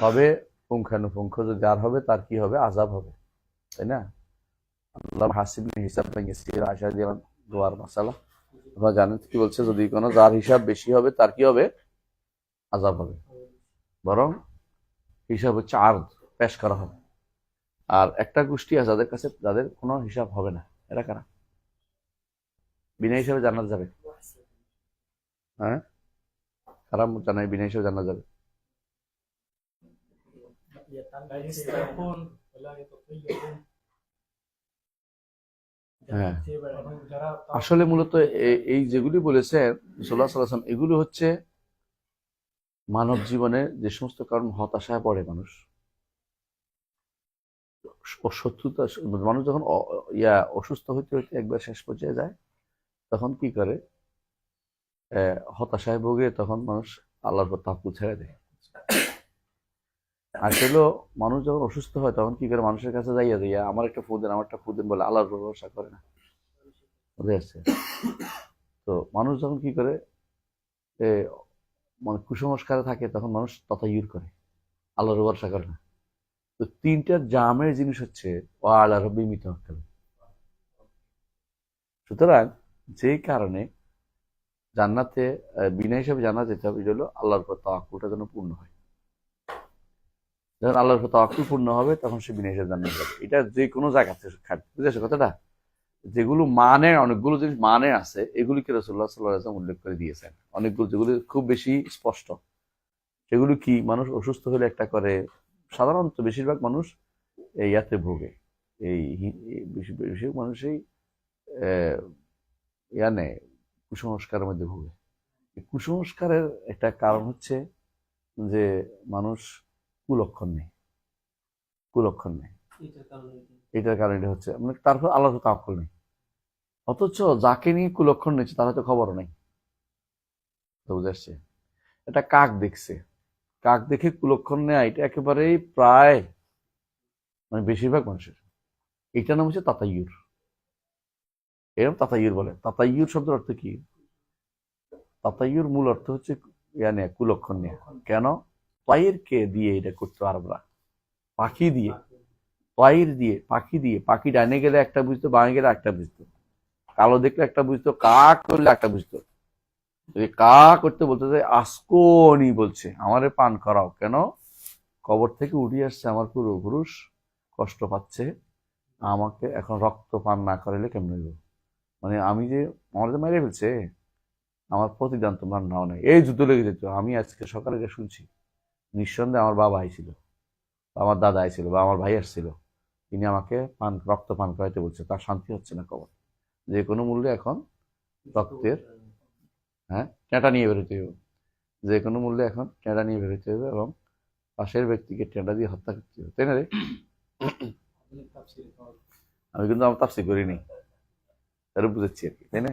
হবে পুঙ্খানুপুঙ্খ, যদি আর হবে তার কি হবে, আযাব হবে, তাই না? আল্লাহ হাসিবনি হিসাব ভেঙেছি, আশা দিলাম দোয়ার মাসালা, আপনারা জানেন কি বলছে, যদি কোনো যার হিসাব বেশি হবে তার কি হবে, আযাব হবে। বরং হিসাব হচ্ছে আরদ, পেশ করা হবে। আর একটা গোষ্ঠী আছে যাদের কাছে, যাদের কোনো হিসাব হবে না, এরা কারা? বিনা হিসাবে জান্নাত যাবে। হ্যাঁ, কারা জানাই বিনা হিসাবে জান্নাত যাবে? হ্যাঁ, আসলে মূলত এই যেগুলি বলেছেন রাসূলুল্লাহ সাল্লাল্লাহু আলাইহি ওয়াসাল্লাম, এগুলো হচ্ছে মানব জীবনে যে সমস্ত কারণ হতাশায় পড়ে মানুষ, শত্রুতা, মানুষ যখন অসুস্থ হইতে হইতে একবার শেষ পর্যায়ে যায়, তখন কি করে, হতাশায় ভোগে, তখন মানুষ আল্লাহর উপর তাওয়াক্কুল ছেড়ে দেয়। আসলে মানুষ যখন অসুস্থ হয় তখন কি করে, মানুষের কাছে যাইয়া যাইয়া আমার একটা ফু দেন, আমার একটা ফু দেন বলে আল্লাহর উপর ভরসা করে না, বুঝে আসছে? তো মানুষ যখন কি করে, এ, মানে কুসংস্কারে থাকে, তখন মানুষ তথায়ুর করে, আল্লাহর ভরসা করে না। তো তিনটা জামের জিনিস হচ্ছে ও আল্লাহ রব্বি মিতাওয়াক্কাল। সুতরাং যে কারণে জান্নাতে বিনা হিসাবে জান্নাত যেতে হবে, এটা হলো আল্লাহর উপর তাওয়াক্কুলটা যেন পূর্ণ হয়। যখন আল্লাহর উপর তাওয়াক্কুল পূর্ণ হবে, তখন সে বিনা হিসাবে জান্নাত যাবে। এটা যে কোনো জায়গাতে খাট, বুঝেছো কথাটা? যেগুলো মানে, অনেকগুলো জিনিস মানে আছে, এগুলিকে রাসূলুল্লাহ সাল্লাল্লাহু আলাইহি ওয়াসাল্লাম উল্লেখ করে দিয়েছেন। অনেকগুলো যেগুলো খুব বেশি স্পষ্ট, সেগুলো কি, মানুষ অসুস্থ হলে একটা করে, সাধারণত বেশিরভাগ মানুষ এই ইয়াতে ভোগে, এই বেশিরভাগ মানুষই ইয়া নেয়, কুসংস্কারের মধ্যে ভোগে। কুসংস্কারের একটা কারণ হচ্ছে যে মানুষ কুলক্ষণ নেই, কুলক্ষণ নেই, এটার কারণ এটা হচ্ছে মানে, তারপর আল্লাহ তাওয়াক্কুল নেই। অথচ যাকে নিয়ে কুলক্ষণ নিচ্ছে তার হয়তো খবরও নেই। তো বুঝে আসছে? এটা কাক দেখছে, কাক দেখে কুলক্ষণ নেয়, এটা একেবারেই প্রায় মানে বেশিরভাগ মানুষের। এইটার নাম হচ্ছে তাতাইয়ুর। এরকম তাতাইয়ুর বলে। তাতাইয়ুর শব্দের অর্থ কি? তাতাইয়ুর মূল অর্থ হচ্ছে ইয়া নেয়া, কুলক্ষণ নেয়া। কেন? তাইর কে দিয়ে এটা করতো আরবরা, পাখি দিয়ে, তাইর দিয়ে, পাখি দিয়ে। পাখি ডাইনে গেলে একটা বুঝতো, বামে গেলে একটা বুঝতো, কালো দেখলে একটা বুঝতো, কাক করলে একটা বুঝতো। যদি কা করতে বলতে যে আসকোনি বলছে, আমারে পান করাও, কেন? কবর থেকে উঠে আসছে আমার পূর্বপুরুষ, কষ্ট পাচ্ছে, আমাকে এখন রক্ত পান না করাইলে কেমন হইব? মানে আমি যে, আমার যে মেরে ফেলছে, আমার প্রতিদান তোমার নাও নাই, এই যুদ্ধ লেগে যেত। আমি আজকে সকালে যে শুনছি, নিঃসন্দেহে আমার বাবা আইছিল, বা আমার দাদা আইছিল, বা আমার ভাই আসছিল, তিনি আমাকে রক্ত পান করাইতে বলছে, তার শান্তি হচ্ছে না কবর। যে কোনো মূল্যে এখন রক্তের, হ্যাঁ, টেঁটা নিয়ে বেরোতে হবে, যে কোনো মূল্যে এখন টেঁটা নিয়ে বেরোতে হবে, এবং পাশের ব্যক্তিকে টেঁটা দিয়ে হত্যা করতে হবে, তাই না রে? আমি কিন্তু আমার তাফসীর করিনি, তার বুঝাচ্ছি আর কি, তাই না?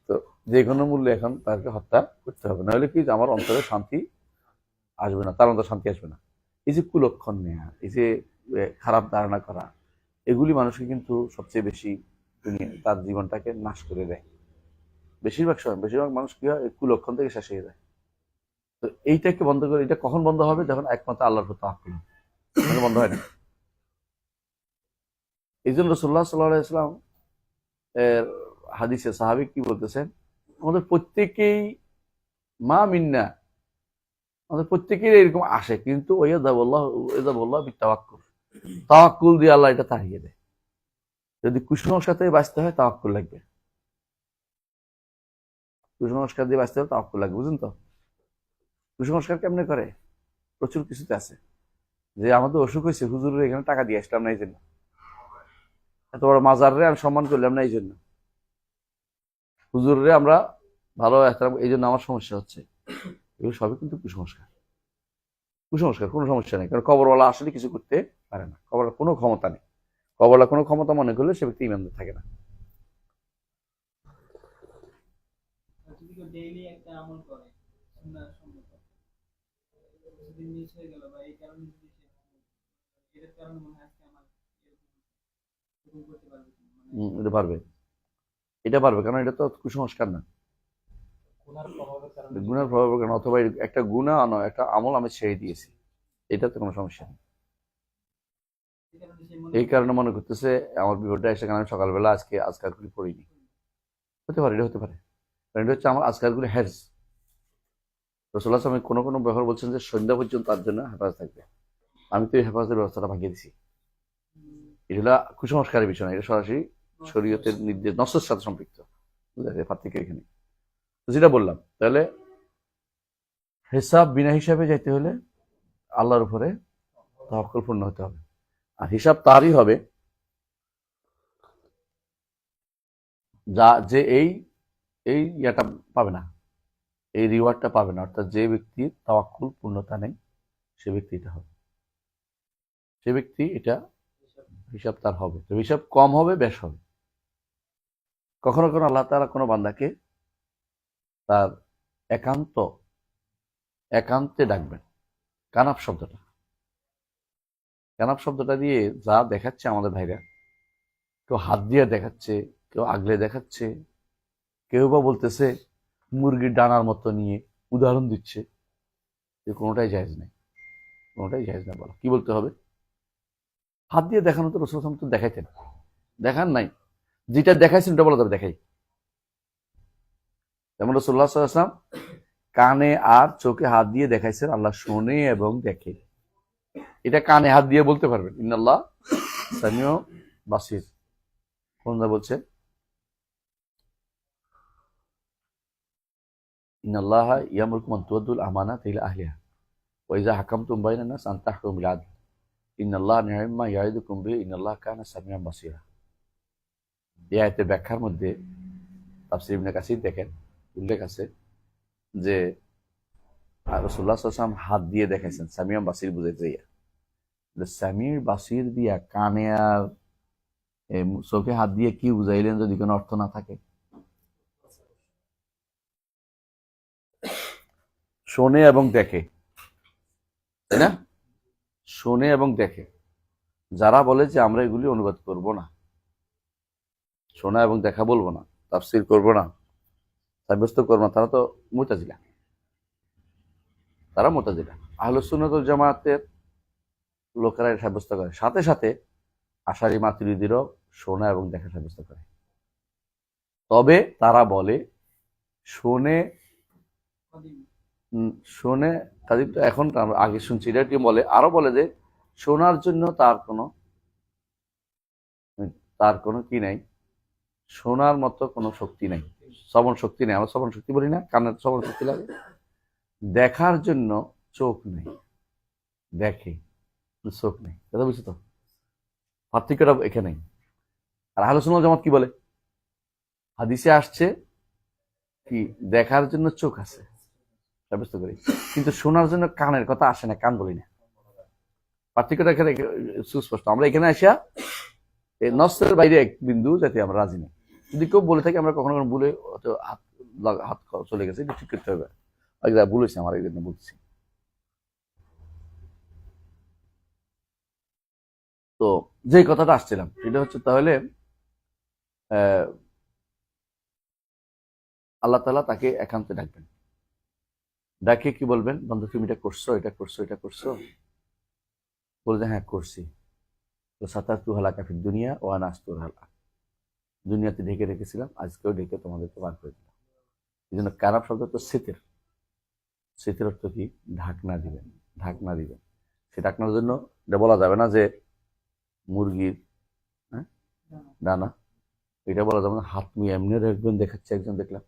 তো যে কোনো মূল্যে এখন তাকে হত্যা করতে হবে, নাহলে কি আমার অন্তরে শান্তি আসবে না, তার অন্তরে শান্তি আসবে না। এই যে কুলক্ষণ নেয়া, এই যে খারাপ ধারণা করা, এগুলি মানুষকে কিন্তু সবচেয়ে বেশি তার জীবনটাকে নাশ করে দেয়। বেশিরভাগ সময় বেশিরভাগ মানুষ কি হয়, কুলক্ষণ থেকে শেষ হয়ে যায়। তো এইটাকে বন্ধ করে, এটা কখন বন্ধ হবে? যখন একমাত্র আল্লাহর প্রতি তাওয়াক্কুল হবে, মানে বন্ধ হয় না। এই জন্য রাসূলুল্লাহ সাল্লাল্লাহু আলাইহি ওয়াসাল্লাম এর হাদিসে সাহাবী কি বলতেছেন, আমাদের প্রত্যেকেই, মা মিন্না, আমাদের প্রত্যেকের এরকম আসে, কিন্তু ওয়াইয়াদাবুল্লাহ বিতাওয়াক্কুল, তাওয়াক্কুল দিয়ে আল্লাহ এটা তাড়িয়ে দেয়। যদি কুসংস্কার থেকে বাঁচতে হয়, তাওয়াক্কুল লাগবে। কুসংস্কার দিয়ে বাঁচতে হলে তাওয়াক্কুল লাগবে, বুঝুন তো? কুসংস্কার কেমনে করে? প্রচুর কিছুতে আছে। যে আমাদের অসুখ হয়েছে, হুজুরের এখানে টাকা দিয়ে আসলাম না এই জন্য, এত বড় মাজারে আমি সম্মান করলাম না এই জন্য, হুজুরে আমরা ভালো এহতরাম এই জন্য আমার সমস্যা হচ্ছে, এগুলো সবই কিন্তু কুসংস্কার। কুসংস্কার, কোনো সমস্যা নেই, কারণ কবরওয়ালা আসলে কিছু করতে পারে না, কবরের কোনো ক্ষমতা নেই। কবরওয়ালা কোনো ক্ষমতা মনে করলে সে ব্যক্তি ইমানদার থাকে না। এটা পারবে, এটা পারবে, কারণ এটা তো কুসংস্কার না, গুনার প্রভাবের কারণে, অথবা একটা গুনাহ নয়, একটা আমল আমি ছেড়ে দিয়েছি, এটাতে কোনো সমস্যা নেই। এই কারণে মনে করতেছে আমার বিপদটা এসে কারণ আমি সকালবেলা আজকে আজকারগুলি পড়িনি, হতে পারে, এটা হতে পারে। কারণ এটা হচ্ছে আমার আজকারগুলি হ্যাজ রাসূলুল্লাহ সাল্লাল্লাহু আলাইহি ওয়াসাল্লাম কোনো ব্যাপার বলছেন যে সন্ধ্যা পর্যন্ত তার জন্য হেফাজত থাকবে। আমি তো এই হেফাজতের ব্যবস্থাটা ভাঙিয়ে দিছি। এটা হলো কুসংস্কারের বিষয় না, এটা সরাসরি শরীয়তের নির্দেশ নসের সাথে সম্পৃক্ত। পার্থক্য এখানে যেটা বললাম, তাহলে হিসাব বিনা হিসাবে যাইতে হলে আল্লাহর উপরে তাওয়াক্কুল পূর্ণ হতে হবে। আর হিসাব তারই হবে যা যে এই এই ইয়াটা পাবে না, এই রিওয়ার্ডটা পাবে না। অর্থাৎ যে ব্যক্তির তাওয়াক্কুল পূর্ণতা নেই সে ব্যক্তি এটা হবে, সে ব্যক্তি এটা হিসাব তার হবে। তো হিসাব কম হবে, বেশ হবে। কখনো কখনো আল্লাহ তাআলা কোনো বান্দাকে তার একান্তে ডাকবেন। কানাফ শব্দটা দিয়ে যা দেখাচ্ছে আমাদের ভাইরা, কেউ হাত দিয়ে দেখাচ্ছে, কেউ আগলে দেখাচ্ছে, কেউ বা বলতেছে মুরগির ডানার মতো নিয়ে উদাহরণ দিচ্ছে, যে কোনোটাই জায়েজ নেই, কোনোটাই জায়েজ না বলা। কি বলতে হবে? হাত দিয়ে দেখানো তো রাসূল সাল্লাল্লাহু আলাইহি ওয়াসাল্লাম তো দেখাইতেন, দেখান নাই, যেটা দেখাইছেন ওটা বলা যাবে দেখাই। যেমন রাসূলুল্লাহ সাল্লাল্লাহু আলাইহি ওয়াসাল্লাম কানে আর চোখে হাত দিয়ে দেখাইছেন আল্লাহ শোনে এবং দেখে। এটা কানে হাত দিয়ে বলতে পারবেন, ইন্নাল্লাহ সামিউ বাসির। কোনটা বলছে? ইন্নাল্লাহা ইয়ামুরুকুম আন তুআদ্দুল আমানাতি ইলা আহলিহা ওয়া ইযা হাকামতুম বাইনান নাস আন তাহকুমু বিল আদল ইন্নাল্লাহা নি'মা ইয়া'iদুকুম বিহি ইন্নাল্লাহা কানা সামিউন বাসীরা। এই আয়াতের ব্যাখ্যার মধ্যে তাফসীর ইবনে কাসির দেখেন উল্লেখ আছে যে রাসূলুল্লাহ সাল্লাল্লাহু আলাইহি ওয়াসাল্লাম হাত দিয়ে দেখাইছেন সামিউন বাসীর বুঝাইতে। সামির বাসির দিয়া কানে আর চোখে হাত দিয়ে কি বুঝাইলেন যদি কোনো অর্থ না থাকে? শোনে এবং দেখে, তাই না? শোনে এবং দেখে। যারা বলে যে আমরা এগুলি অনুবাদ করব না, শোনা এবং দেখা বলবো না, তাফসীর করব না, সাব্যস্ত করব না, তারা তো মুতাজিলা। আহলুস সুন্নাত ওয়াল জামাতের লোকেরা সাব্যস্ত করে, সাথে সাথে আশারি মাতুরিদিরও শোনা এবং দেখা সাব্যস্ত করে। তবে তারা বলে শোনে কাদিম তো এখন আগে শুনছি, এটা কি বলে, আরো বলে যে শোনার জন্য তার কোনো কি নাই, শোনার মতো কোনো শক্তি নাই, শ্রবণ শক্তি নেই। আমরা শ্রবণ শক্তি বলি না, কানের শ্রবণ শক্তি লাগে। দেখার জন্য চোখ নেই, দেখে, চোখ নেই। কথা বুঝছো তো? পার্থক্যটা এখানেই। আর আহলে সুন্নাত ওয়াল জামাত কি বলে? হাদিসে আসছে কি দেখার জন্য চোখ আছে, সাব্যস্ত করি, কিন্তু শোনার জন্য কানের কথা আসে না, কান বলি না। পার্থক্যটা এখানে সুস্পষ্ট। আমরা এখানে আসা নসের বাইরে এক বিন্দু যাতে আমরা রাজি নেই। যদি কেউ বলে থাকি আমরা কখনো কখনো ভুলে হাত চলে গেছে, এটা ঠিক করতে হবে। ভুল হয়েছে আমার, এই জন্য বলছি। তো যে কথাটা আসছিলাম সেটা হচ্ছে তাহলে আল্লাহ তাআলা তাকে একান্তে ডাকবেন। ডাকে কি বলবেন? বন্ধু তুমি এটা করছো, এটা করছো, এটা করছো? বলতে হ্যাঁ করছি। তো সাতারতুহা লাকা ফিদ দুনিয়া ওয়া আনা আস্তুরহা লাক। দুনিয়াতে ঢেকে রেখেছিলাম, আজকেও ঢেকে তোমাদেরকে বার করে দিলাম। এই জন্য কারাব শব্দ তো সিতির। সিতির অর্থ কি? ঢাকনা দিবেন, ঢাকনা দিবেন। সে ঢাকনার জন্য এটা বলা যাবে না যে মুরগির ডানা, এটা বলা যাবে না হাত নিয়ে এমনি একজন দেখাচ্ছে, একজন দেখলাম,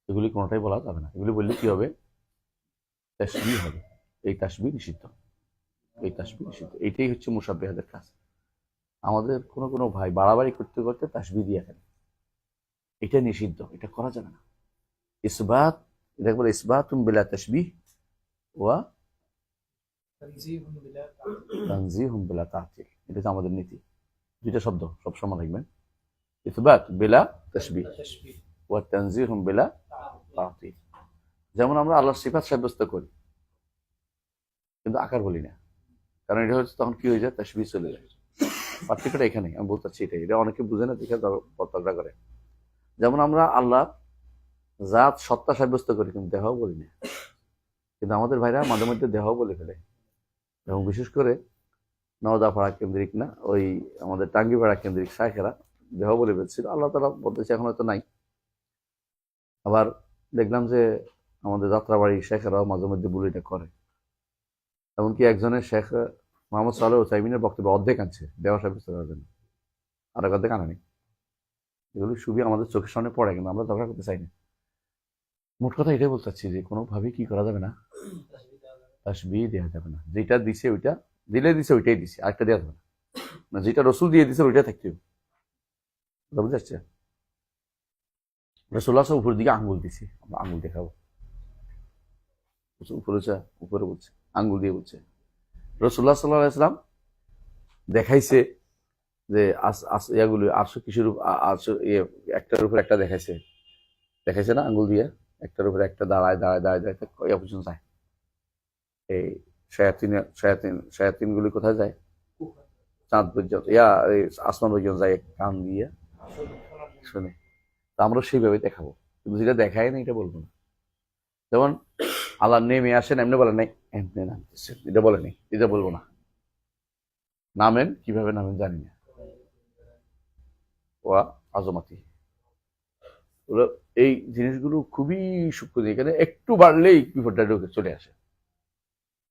এগুলি কোনোটাই বলা যাবে না। এগুলি বললে কি হবে? তাসবিহ হবে। এই তাসবিহ নিষিদ্ধ, এই তাসবিহ নিষিদ্ধ। এইটাই হচ্ছে মুসাব্বিহাদের কাজ। আমাদের কোনো ভাই বাড়াবাড়ি করতে করতে তাসবিহ দিয়ে ফেলে, এটা নিষিদ্ধ, এটা করা যাবে না। ইসবাত, এটা বলে ইসবাতুম বিলা তাসবিহ ওয়া তানজিহুম বিলা তা'তিল। এটা হচ্ছে আমাদের নীতি। দুইটা শব্দ সবসময় রাখবেন, ইসবাত বিলা তাসবিহ ওয়া তানজিহুম বিলা তা'তিল। যেমন আমরা আল্লাহর সিফাত সাব্যস্ত করি কিন্তু আকার বলি না, কারণ এটা হচ্ছে তখন কি হয়ে যায়? তাসবিহ চলে যায়। পার্থক্যটা এখানেই আমি বলতে চাচ্ছি, এটা অনেকে বুঝে না, দেখে ঝগড়া করে। যেমন আমরা আল্লাহ জাত সত্তা সাব্যস্ত করি কিন্তু দেহ বলি না, কিন্তু আমাদের ভাইরা মাঝে মধ্যে দেহ বলে ফেলে। এবং বিশেষ করে নওদাপাড়া কেন্দ্রিক না, ওই আমাদের টাঙ্গিপাড়া কেন্দ্রিক শায়েখেরা দেহ বলে বেঁচছিল, আল্লাহ তালা বলতেছে এখন হয়তো নাই। আবার দেখলাম যে আমাদের যাত্রাবাড়ি শেখেরাও মাঝে মধ্যে বুলিটা করে। এমনকি একজনের শেখ মোহাম্মদ সালেহ উসাইমিনের বক্তব্য অর্ধেক আনছে ব্যবসা বিস্তার করার জন্য, আর এক অর্ধেক আনা নেই। এগুলো খুবই আমাদের চোখের সামনে পড়ে, কিন্তু আমরা ঝগড়া করতে চাই না। মোট কথা এটাই বলতে চাচ্ছি যে কোনোভাবেই কি করা যাবে না, তাসবিহ দেওয়া যাবে না। যেটা দিছে ওইটা দিছে, ওইটাই দিছে, আরেকটা দেওয়া যাবে না। যেটা রসুল দিয়ে দিছে ওইটা থাকতে হবে, বুঝতে পারছে? রসুল্লাহ সব উপরের দিকে আঙ্গুল দিছি, আমরা আঙ্গুল দেখাবো, উপরে বলছে, আঙ্গুল দিয়ে বলছে। রসুল্লাহ সাল্লাহ ইসলাম দেখাইছে যে ইয়াগুলো 800 কিশোর 800 একটার উপর একটা দেখাইছে না, আঙ্গুল দিয়ে একটার উপরে একটা দাঁড়ায় পর্যন্ত যায়। এই শায়াতিন গুলি কোথায় যায়? চাঁদ পর্যন্ত, আসমান পর্যন্ত যায় কান দিয়ে শুনে। তা আমরা সেইভাবে দেখাবো, কিন্তু যেটা দেখায় না এটা বলবো না। যেমন আল্লাহ নেমে আসেন এমনি বলে নাই, এমনি নামতেছে এটা বলে নেই, এটা বলবো না। নামেন কিভাবে নামেন জানি না, ওয়া আজমাতি, এই জিনিসগুলো খুবই সূক্ষ্ম। এখানে একটু বাড়লেই বিপদটা ঢুকে চলে আসে,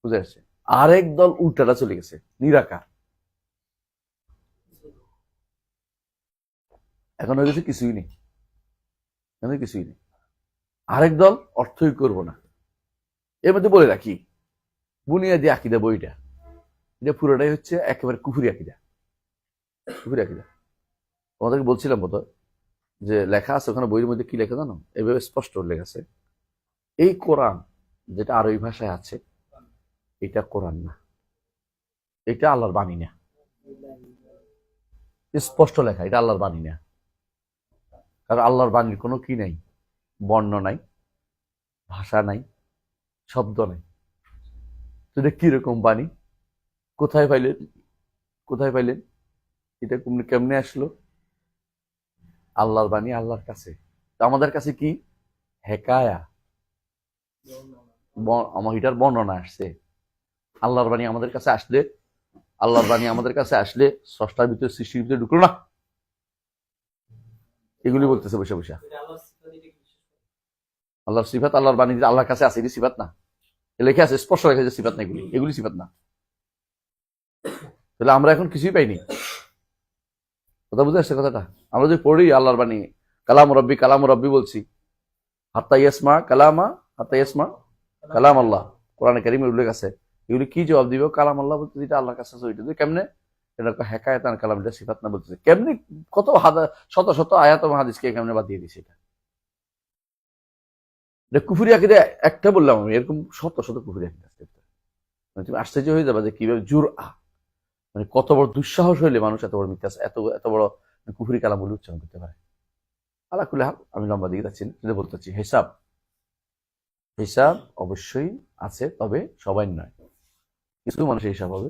বুঝে আসছে। আরেক দল উল্টাটা চলে গেছে, নিরাকার। এখন হয়ে গেছে কিছুই নেই, কিছুই নেই। আরেক দল অর্থই করবো না। এর মধ্যে বলে রাখি, বুনিয়াদি আকিদা বইটা, এটা পুরোটাই হচ্ছে একেবারে কুফুরি আকিদা। তোমাদেরকে বলছিলাম বোধ, যে লেখা আছে ওখানে, বইয়ের মধ্যে কি লেখা জানো? এভাবে স্পষ্ট লেখা আছে, এই কোরআন যেটা আরবি ভাষায় আছে এটা কোরআন না, এটা আল্লাহর বাণী না। স্পষ্ট লেখা, এটা আল্লাহর বাণী না। কারণ আল্লাহর বাণীর কোনো কি নাই, বর্ণ নাই, ভাষা নাই, শব্দ নাই। এটা কিরকম বাণী? কোথায় পাইলেন? এটা কেমনে আসলো? আল্লাহর বাণী আল্লাহর কাছে, আমাদের কাছে কি হেকায়া, আমার এটার বর্ণনা আসছে। আল্লাহর বাণী আমাদের কাছে আসলে স্রষ্টার ভিতরে, সৃষ্টির ভিতরে ঢুকলো না। এগুলি বলতেছে বসে বসে। আল্লাহর সিফাত, আল্লাহর বাণী আল্লাহর কাছে আছে, এটি সিফাত না। লেখা আছে, স্পষ্ট লেখা আছে সিফাত না, এগুলি সিফাত না। তাহলে আমরা এখন কিছুই পাইনি। কথা বুঝে আসছে কথাটা? আমরা যে পড়ি আল্লাহর বাণী, কালাম রব্বি বলছি, হাত্তা ইয়াসমা কালাম আল্লাহ, কোরআনে কারীমের উল্লেখ আছে। এগুলি কি জবাব দিব? কালাম আল্লাহ বলতে যেটা আল্লাহর কাছে আছে ওইটা। কেমনে? এটা হেকায়াতান কালাম, এটা সিফাত না বলতেছে। কেমনি কত শত আয়াত এবং হাদিসকে কেমনে বাদ দিয়ে দিছে? এটা কুফুরি আকীদা। একটা বললাম আমি, এরকম শত কুফুরি আকীদা আছে। তুমি আশ্চর্য হয়ে যাবে যে কিভাবে মানে কত বড় দুঃসাহস হইলে মানুষ এত বড় মিথ্যা, এত বড় কুফুরি কালাম বলে উচ্চারণ করতে পারে। আল্লাহ কুল্লাহ, আমি লম্বা দিকে যাচ্ছি না, যেটা বলতে চাচ্ছি, হিসাব অবশ্যই আছে, তবে সবাই নয়। কিছু মানুষের হিসাব হবে,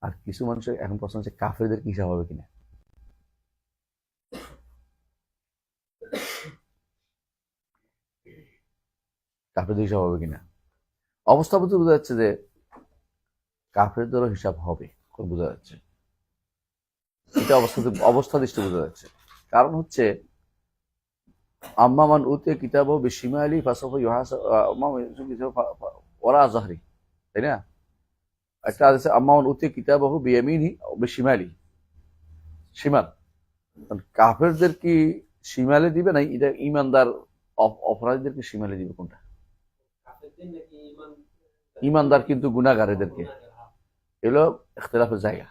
আর কিছু মানুষের এখন প্রশ্ন হচ্ছে কাফেরদের কি হিসাব হবে কিনা। কাফেরদের হিসাব হবে কিনা অবস্থা বলতে বোঝা যাচ্ছে যে কাফেরদেরও হিসাব হবে, বোঝা যাচ্ছে। এটা অবস্থা দৃষ্টি বোঝা যাচ্ছে। কারণ হচ্ছে আম্মামান উতে কিতাব বিশিমালি ফাসাফা ওরা জাহরি, তাই না? একটা আছে আম্মামান উতে কিতাব বিয়ামিনি বিশিমালি, শিমাল। কাফেরদের কি শিমালে দিবে না? এটা ইমানদার অপরাধীদেরকে শিমালে দিবে কোনটা? ইমানদার কিন্তু গুনাহগারদেরকে। এগুলো ইখতিলাফের জায়গা,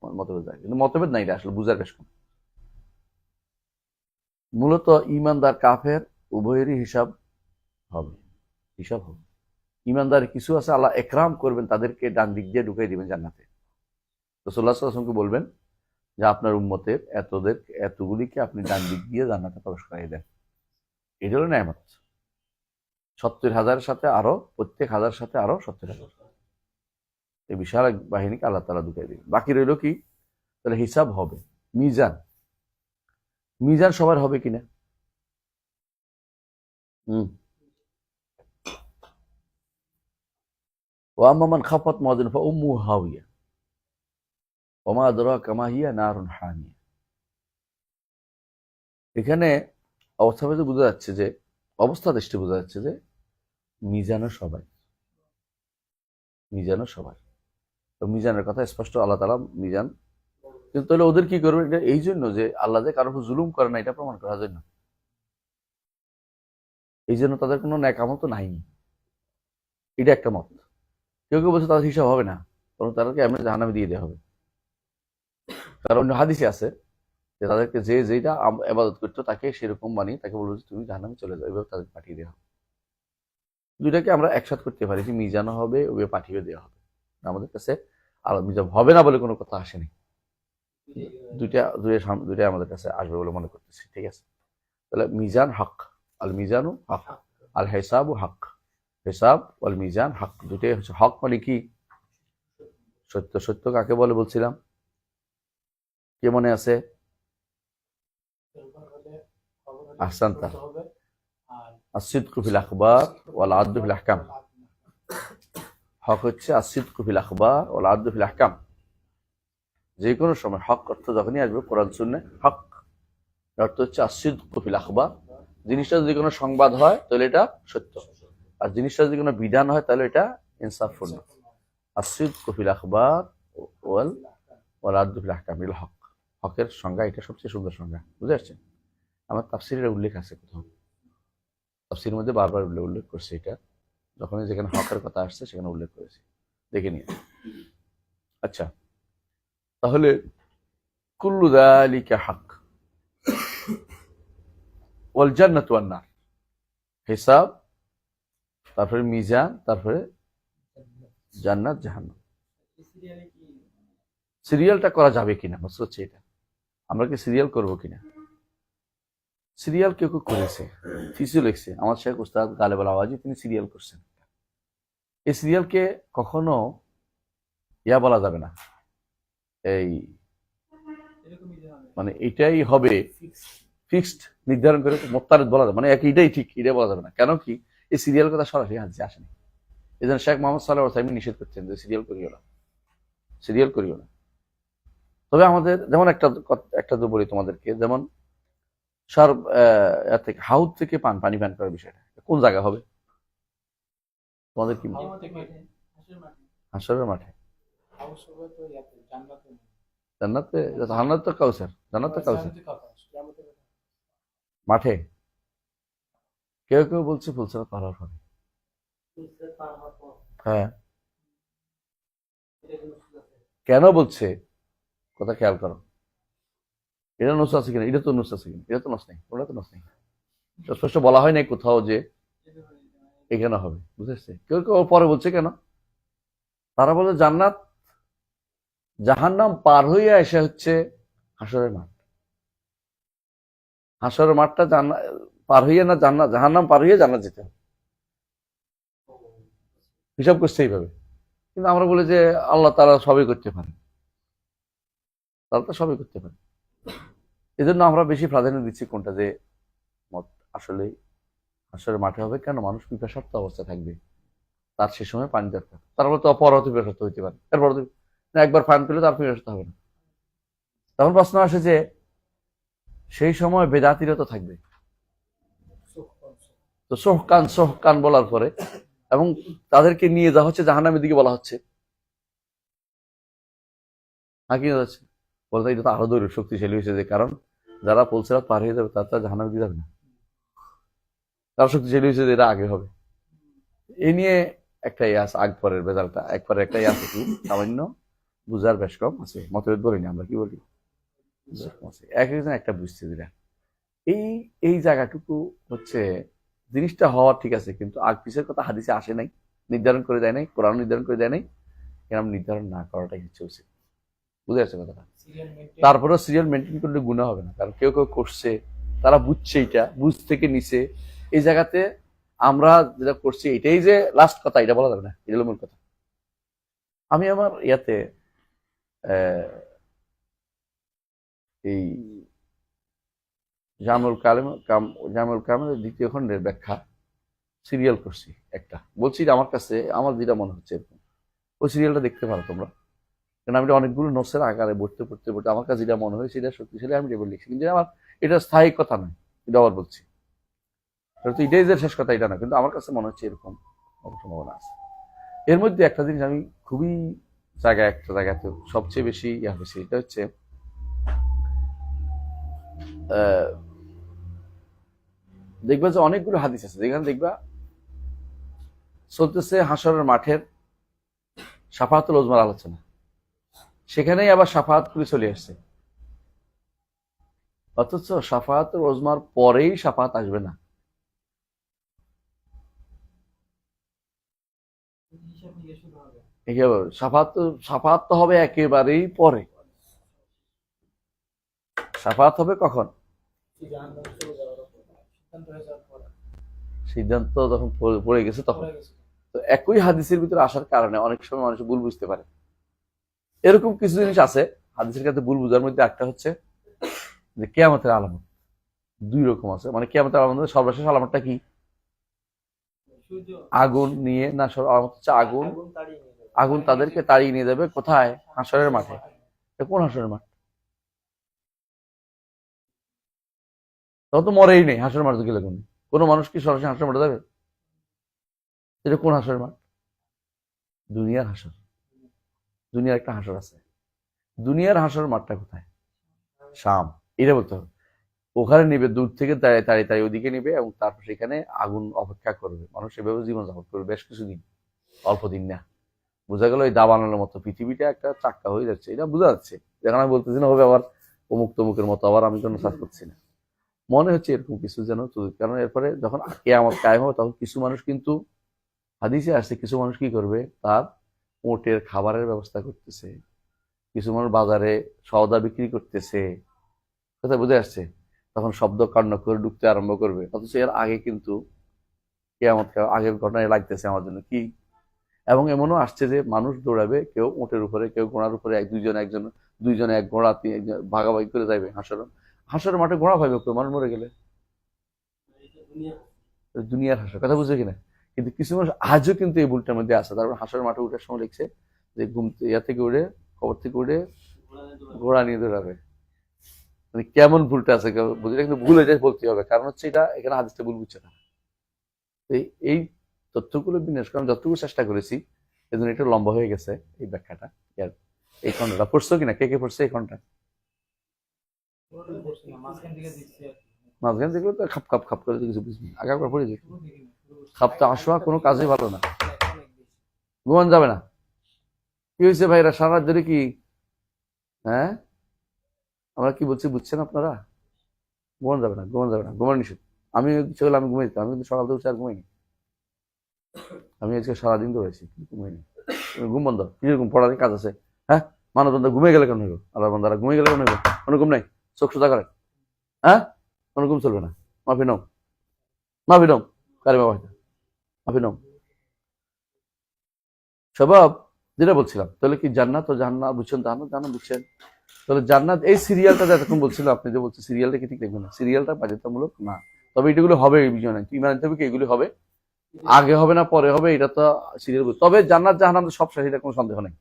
মতভেদ জায়গা, কিন্তু মতভেদ নাই, এটা আসলে বুঝার বেশ কম। মূলত ইমানদার কাফের উভয়েরই হিসাব হবে। ইমানদার কিছু আছে আল্লাহ একরাম করবেন, তাদেরকে ডান দিক দিয়ে ঢুকাই দিবেন জান্নাতে। রাসূলুল্লাহ সাল্লাল্লাহু আলাইহি ওয়াসাল্লামকে বলবেন যে আপনার উম্মতের এতগুলিকে আপনি ডান দিক দিয়ে জান্নাতে প্রবেশ করাই দেন। এটা হলো নেয়ামত। 70,000-এর সাথে আরো, প্রত্যেক 1000 সাথে আরো 70,000, এই বিশাল এক বাহিনীকে আল্লাহ তাআলা ঢুকাই দিবেন। বাকি রইল কি? তাহলে হিসাব হবে। মিজান সবার হবে কিনা? ওয়া আম্মা মান খাফাত মাওয়াজিনুহু ফাউম্মুহু হাওিয়া ওয়া মা আদরাকা মা হিয়া নারুন হামিয়া। এখানে অবস্থা ভেদে বোঝা যাচ্ছে যে, অবস্থা দৃষ্টি বোঝা যাচ্ছে যে মিজানও সবাই, মিজানও সবাই। তো মিজানের কথা স্পষ্ট, আল্লাহ তাআলা মিজান। কিন্তু তাহলে ওদের কি করবে? এটা এই জন্য যে আল্লাহ যে কারোর উপর জুলুম করে না, এটা প্রমাণ করার জন্য। এই জন্য তাদের কোনো ন্যাক আমল তো নাই, এটা একটা মত। কেউ কেউ বলছে তাদের হিসাব হবে না, কারণ তাদেরকে এমনি জাহান্নামে দিয়ে দেওয়া হবে। কারণ অন্য হাদিসে আছে যে তাদেরকে যে যেটা ইবাদত করতো তাকে সেরকম বানিয়ে তাকে বলবো যে তুমি জাহান্নামে চলে যাও, এভাবে তাদেরকে পাঠিয়ে দেওয়া হবে। দুইটাকে আমরা একসাথে করতে পারি, যে মিজানও হবে, ওভাবে পাঠিয়ে দেওয়া হবে। আমাদের কাছে আর মিজান হবে না বলে কোনো কথা আসেনি। দুইটা আমাদের কাছে আসবে বলে মনে করতেছি। ঠিক আছে, তাহলে মিজান হক, আল মিজানু হক, আল হিসাবু হক। হিসাব আল মিজান হক, দুইটাই হচ্ছে হক। মানে কি? সত্য। সত্য কাকে বলে বলছিলাম? কে মনে আছে? আহসানতা, আসিদকু ফিল আখবার ওয়াল আদলু ফিল আহকাম। হক হচ্ছে আসিদকু ফিল আখবার ওয়াল আদলু ফিল আহকাম। যে কোনো সময় হক অর্থ যখনই আসবে কোরআন সুন্নাহ, হক অর্থ হচ্ছে আসিদকু ফিল আখবার। জিনিসটা যদি কোনো সংবাদ হয় তাহলে এটা সত্য, আর জিনিসটা যদি কোনো বিধান হয় তাহলে এটা ইনসাফপূর্ণ। আসিদকু ফিল আখবার ওয়াল আদলু ফিল আহকাম, এগুলো হক। হকের সংজ্ঞা এটা সবচেয়ে সুন্দর সংজ্ঞা। বুঝে আসছে? আমার তাফসিরের উল্লেখ আছে কোথাও, তাফসিরের মধ্যে বারবার উল্লেখ করছে এটা, যখনই যেখানে হকের কথা আসছে সেখানে উল্লেখ করেছে, দেখে নিয়ে। আচ্ছা, তাহলে কুল্লু যালিকা হক ওয়াল জান্নাতু ওয়ান নার, হিসাব, তারপরে মিজান, তারপরে জান্নাত জাহান্নাম। সিরিয়ালটা করা যাবে কিনা মতলব হচ্ছে এটা, আমরা কি সিরিয়াল করবো কিনা? সিরিয়াল কেউ কেউ করেছে, ফিসিও লিখছে, আমার শেখ উস্তাদ গালেব আল আওয়াজি তিনি সিরিয়াল করছেন। এই সিরিয়ালকে কখনো ইয়া বলা যাবে না, এই মানে এটাই হবে ফিক্সড নির্ধারণ করে মোত্তারেদ বলা যাবে, মানে এটাই ঠিক এটা বলা যাবে না। কেন কি? এই সিরিয়াল কথা সরাসরি হাদিসে আসেনি। এই জন্য শেখ মোহাম্মদ সাল্লাল্লাহু আলাইহি ওয়াসাল্লাম নিষেধ করছেন যে সিরিয়াল করিও না, সিরিয়াল করিও না। তবে আমাদের যেমন একটা তো বলি তোমাদেরকে, যেমন সার থেকে হাউদ থেকে পানি পান করার বিষয়টা কোন জায়গা হবে তোমাদের কি? হাসরের মাঠে। জান্নাতে, জান্নাত তো কাউসার, জান্নাত তো কাউসার মাঠে। কেউ কেউ বলছে ফুলসরাত পার হওয়ার পরে। হ্যাঁ, কেন বলছে কথা খেয়াল করো। এটা নস আছে কিনা? এটা তো নস আছে কিনা? এটা তো নস নেই, ওটা তো নস নেই, স্পষ্ট বলা হয় নাই কোথাও যে এখানে হবে। বুঝেছে? কেউ কেউ পরে বলছে কেন, তারা বলে জান্নাত জাহান্নাম পার হইয়া এসে হচ্ছে হাসরের মাঠ। হাসরের মাঠটা পার হইয়া না জান্নাত, জাহান্নাম পার হইয়া জান্নাত যেতে হবে, হিসাব করছে এইভাবে। কিন্তু আমরা বলি যে আল্লাহ তাআলা সবই করতে পারে, তারা তো সবই করতে পারে। এই জন্য আমরা বেশি প্রাধান্য দিচ্ছি কোনটা, যে মত আসলে হাসরের মাঠে হবে। কেন? মানুষ পিপাসার্ত অবস্থা থাকবে, তার সে সময় পানি দরকার। তারপর তো অপরত পিপাসার্ত হইতে পারে, এরপর একবার পান পেলে তার পিপাসার্ত হবে না। তখন প্রশ্ন আসে যে সেই সময় বেদাতিরা তো থাকবে, তো সোহকান সোহকান বলার পরে এবং তাদেরকে নিয়ে যাওয়া হচ্ছে জাহান্নামের দিকে বলা হচ্ছে, কি যাচ্ছে বলতে, এটা তো আরো দৈরিক শক্তিশালী হয়েছে। যে কারণ যারা পুলসিরাত পার হয়ে যাবে তারা জাহান্নামে দিয়ে যাবে না, তারা শক্তিশালী হয়েছে যে এটা আগে হবে। এই নিয়ে একটা ইয়াস আগ পরের বেজালটা একবারে একটা ইয়াস কি সামান্য বুঝার বেশ কম আছে, মতভেদ বলিনি আমরা, কি বলি এক একজন একটা বুঝতে দিলেন। এই এই জায়গাটুকু হচ্ছে জিনিসটা হওয়ার ঠিক আছে, কিন্তু আগ পিছের কথা হাদিসে আসে নাই, নির্ধারণ করে দেয় নাই, কোরআন নির্ধারণ করে দেয় নাই, এরকম নির্ধারণ না করাটাই হচ্ছে উচিত। বুঝে যাচ্ছে কথাটা? তারপরেও সিরিয়াল মেনটেন করলে গুণা হবে না, কারণ কেউ কেউ করছে, তারা বুঝছে, এটা বুঝ থেকে নিছে। এই জায়গাতে আমরা যেটা করছি এটাই যে লাস্ট কথা, এটা বলা যাবে না, এটা হলো মূল কথা। আমি আমার ইয়াতে এই জামুল কালামের দ্বিতীয় খণ্ডের ব্যাখ্যা সিরিয়াল করছি একটা, বলছি যে আমার কাছে আমার যেটা মনে হচ্ছে ওই সিরিয়ালটা দেখতে পারো তোমরা, কারণ আমি অনেকগুলো নোটসের আকারে পড়তে পড়তে পড়তে আমার কাছে যেটা মনে হয় সেটা শক্তিশালী আমি এটা লিখছি, কিন্তু আমার এটা স্থায়ী কথা নয়, এটা আবার বলছি তো এটাই যে শেষ কথা এটা না, কিন্তু আমার কাছে মনে হচ্ছে এরকম সম্ভাবনা আছে। এর মধ্যে একটা জিনিস আমি খুবই একটা জায়গাতে সবচেয়ে বেশি ইয়া হয়েছে, এটা হচ্ছে দেখবা যে অনেকগুলো হাদিস আছে যেখানে দেখবা চলতেছে হাসরের মাঠের শাফাআতুল উযমার আলোচনা, সেখানেই আবার শাফাআত করে চলে আসছে, অথচ শাফাআতুল উযমার পরেই শাফাআত আসবে না। শাফাআত তো হবে একেবারেই পরে। শাফাআত হবে কখন? সিদ্ধান্ত যখন পড়ে গেছে তখন। তো একই হাদিসের ভিতরে আসার কারণে অনেক সময় মানুষ ভুল বুঝতে পারে। এরকম কিছু জিনিস আছে হাদিসের ক্ষেত্রে ভুল বুঝার মধ্যে, একটা হচ্ছে যে কিয়ামতের আলামত দুই রকম আছে, মানে কিয়ামতের আলামত সর্বশেষ আলামতটা কি? আগুন নিয়ে না, আলামত হচ্ছে আগুন, আগুন তাদেরকে তাড়িয়ে নিয়ে যাবে কোথায়? হাসরের মাঠে। কোন হাসরের মাঠ? তখন তো মরেই নেই, হাসরের মাঠ গেলে কোনো মানুষ কি সরাসরি হাসরের মাঠে যাবে? এটা কোন হাসরের মাঠ? দুনিয়ার হাসর। দুনিয়ার একটা হাসর আছে, দুনিয়ার হাসর মাঠটা কোথায়? শাম। এটা বলতে হবে। ওখানে নিবে, দূর থেকে দাঁড়িয়ে দাঁড়িয়ে দাঁড়িয়ে ওদিকে নিবে, এবং তারপর সেখানে আগুন অপেক্ষা করবে, মানুষ এভাবে জীবনযাপন করবে বেশ কিছুদিন, অল্প দিন না। বোঝা গেল এই দাবানোর মতো পৃথিবীটা একটা চাক্কা হয়ে যাচ্ছে, এটা বোঝা যাচ্ছে। যেখানে আমি বলতেছি না হবে আবার অমুক তমুকের মতো, আবার আমি কোনো সার্চ করছি না, মনে হচ্ছে এরকম কিছু যেন। কারণ এরপরে যখন কিয়ামত কায়েম হবে তখন কিছু মানুষ কিন্তু হাদিসে আসছে, কিছু মানুষ কি করবে, তার ওটের খাবারের ব্যবস্থা করতেছে, কিছু মানুষ বাজারে সওদা বিক্রি করতেছে, কথা বুঝে আসছে, তখন শব্দ কাণ্ড করে ঢুকতে আরম্ভ করবে। অথচ এর আগে কিন্তু কিয়ামত আগের ঘটনায় লাগতেছে আমার জন্য কি। এবং এমনও আসছে যে মানুষ দৌড়াবে, কেউ উটের উপরে, কেউ ঘোড়ার উপরে, দুইজনে এক ঘোড়া ভাগাভাগি করে যাবে হাসরের মাঠে। ঘোড়া পাইবে মানুষ মরে গেলে? দুনিয়ার হাসর, কথা বুঝবে কিনা? কিন্তু কিছু মানুষ আজও কিন্তু এই ভুলটার মধ্যে আছে। তারপর হাসরের মাঠে উঠার সময় লিখছে যে ঘুম ইয়া থেকে উঠে, খবর থেকে উঠে ঘোড়া নিয়ে দৌড়াবে। মানে কেমন ভুলটা আছে বুঝলে, কিন্তু ভুল এটা বলতে হবে, কারণ হচ্ছে এটা এখানে হাদিসটা ভুল বুঝছে না। এই তথ্যগুলো বিন্যাস করে আমি যতটুকু চেষ্টা করেছি, এজন্য একটু লম্বা হয়ে গেছে এই ব্যাখ্যাটা। এই খণ্ডটা পড়ছো কিনা? কে কে পড়ছে এই খণ্ডটা? মাঝখান থেকে তো খাপ খাপ খাপ করে কিছু বুঝবি, আগে একবার পড়ে যাই। খাপটা আসোয়া কোনো কাজে ভালো না, ঘুমান যাবে না। কি হয়েছে ভাইরা, সারা রাত ধরে কি? হ্যাঁ, আমরা কি বলছি বুঝছেন আপনারা? ঘুমান যাবে না, ঘুমান যাবে না, ঘুমান নিষেধ। আমি সেগুলো আমি ঘুমাই দিতাম, আমি কিন্তু সকাল থেকে আর ঘুমাইনি। আমি আজকে সারাদিন ধরেছি ঘুমাইনি। ঘুম বন্ধ, কিরকম পড়ার কাজ আছে? হ্যাঁ, মানব বন্ধা ঘুমিয়ে গেলে কেন হইব? আল্লাহ বন্ধারা ঘুমিয়ে গেলে কেন হইব? কোনো ঘুম নাই, চোখ সোজা করেন। হ্যাঁ, কোনো ঘুম চলবে না। মাফি নাও, মাফি নাও, কারে বাবা, মাফি নাও। স্বভাব যেটা বলছিলাম, তাহলে কি জান্নাত ও জাহান্নাম বুঝছেন? জান্নাত বুঝছেন? তাহলে জান্নাত এই সিরিয়ালটা যতক্ষণ বলছিলাম, আপনি যে বলছেন সিরিয়ালটা কি ঠিক দেখবেন না, সিরিয়ালটা বাধ্যতামূলক না। তবে এগুলো হবে, এই বিষয় নাই, ইমান আনতে হবে কি এগুলি হবে, আগে হবে না পরে হবে, এটা তো সিরিয়াল। তবে জান্নাত জাহান্নাম সব শেষ, এটা কোনো সন্দেহ নেই।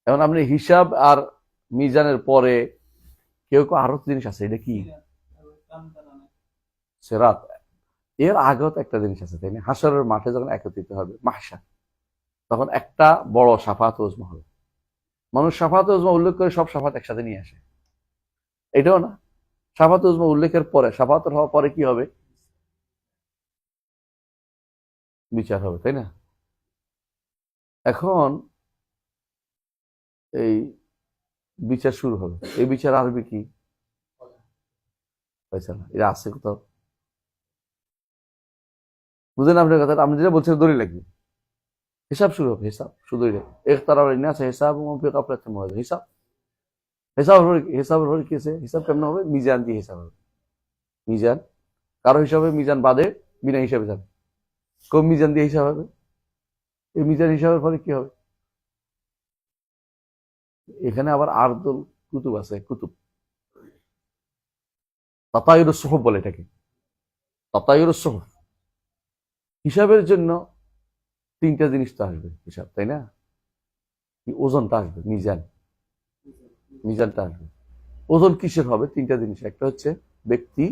এখন আপনি হিসাব আর মিজানের পরে কেউ আরো জিনিস আছে, এটা কি সেরাত, এর আগেও তো একটা জিনিস আছে, তাই না? হাসরের মাঠে যখন একত্রিত হবে মাহশার, তখন একটা বড় শাফাত উজমা হবে। মানুষ শাফাত উজমা উল্লেখ করে সব শাফাত একসাথে নিয়ে আসে, এটাও না। শাফাত উজমা উল্লেখের পরে, শাফাত হওয়ার পরে কি হবে? বিচার হবে, তাই না? এখন এই বিচার শুরু হবে, এই বিচার আরবি কি? ফয়সালা। এটা আছে কোথাও? বুঝলেন আপনার কথা? আপনি যেটা বলছেন দড়ি লাগবে, হিসাব শুরু হবে, হিসাব শুধু হিসাব হিসাব হিসাবের পরে কি আছে? হিসাব কেমন হবে? মিজান দিয়ে হিসাব হবে। মিজান কারো হিসাবে, মিজান বাদে বিনা হিসাবে যাবে, কম মিজান দিয়ে হিসাব হবে। এই মিজান হিসাবের পরে কি হবে? এখানে আবার আরদুল কুতুব আছে, কুতুব তাতায়ুরুস সুহুফ বলে এটাকে, তাতায়ুরুস সুহুফ। হিসাবের জন্য তিনটা জিনিস তো আসবে, হিসাব, তাই না? কি ওজনটা আসবে, মিজানটা আসবে। ওজন কিসের হবে? তিনটা জিনিস। একটা হচ্ছে ব্যক্তি,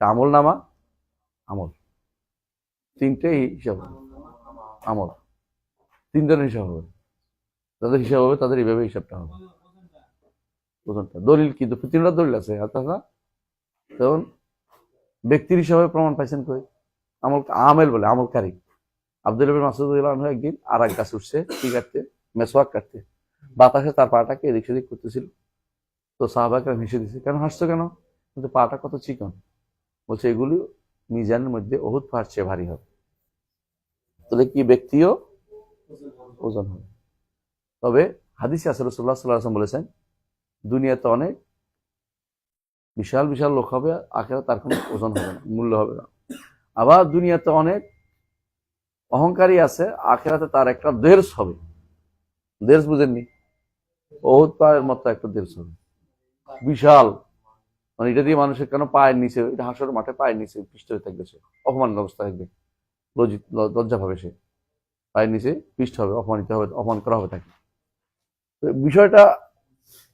আমল নামা, আমল, তিনটেই হিসাব হবে। আমল তিন ধরনের হিসাব হবে, তাদের হিসাব হবে, তাদের এইভাবে হিসাবটা হবে। ওজনটা দলিল কিন্তু তিনটা দলিল আছে। তখন ব্যক্তির হিসাবে প্রমাণ পাইছেন কই? আমল আমেল বলে, আমলকারী। আব্দুল ইবনে মাসউদ রাদিয়াল্লাহু আনহু একদিন আর এক গাছ উঠছে কি কাটতে, মেসওয়াক কাটতে, বাতাসে তার পাটাকে এদিক সেদিক করতেছিল। তো সাহাবাকে হেসে দিছে, কেন হাসছো কেন? কিন্তু পাটা কত চিকন। বলছে এগুলি মিজানের মধ্যে ওহুদ পাহাড় চেয়ে ভারী হবে। তাহলে কি ব্যক্তিও ওজন হবে। তবে হাদিসে আছে রাসূলুল্লাহ সাল্লাল্লাহু আলাইহি ওয়াসাল্লাম বলেছেন, দুনিয়াতে অনেক বিশাল বিশাল লোক হবে, আখিরাতে তার কোনো ওজন হবে না, মূল্য হবে না। আবার দুনিয়াতে অনেক অহংকারী আছে, আখিরাতে তার একটা দেড়স হবে। দেড়স বুঝেননি? ওহুদ পাহাড়ের মতো একটা দেড়স হবে, বিশাল। মানে এটা দিয়ে মানুষের কেন পায়ের নিচে, এটা হাসর মাঠে পায়ের নিচে পৃষ্ঠ হয়ে থাকবে, সে অপমান অবস্থা থাকবে, লজ্জা পাবে, সে পায়ের নিচে পৃষ্ঠ হবে, অপমানিত হবে, অপমান করা হবে তাকে। বিষয়টা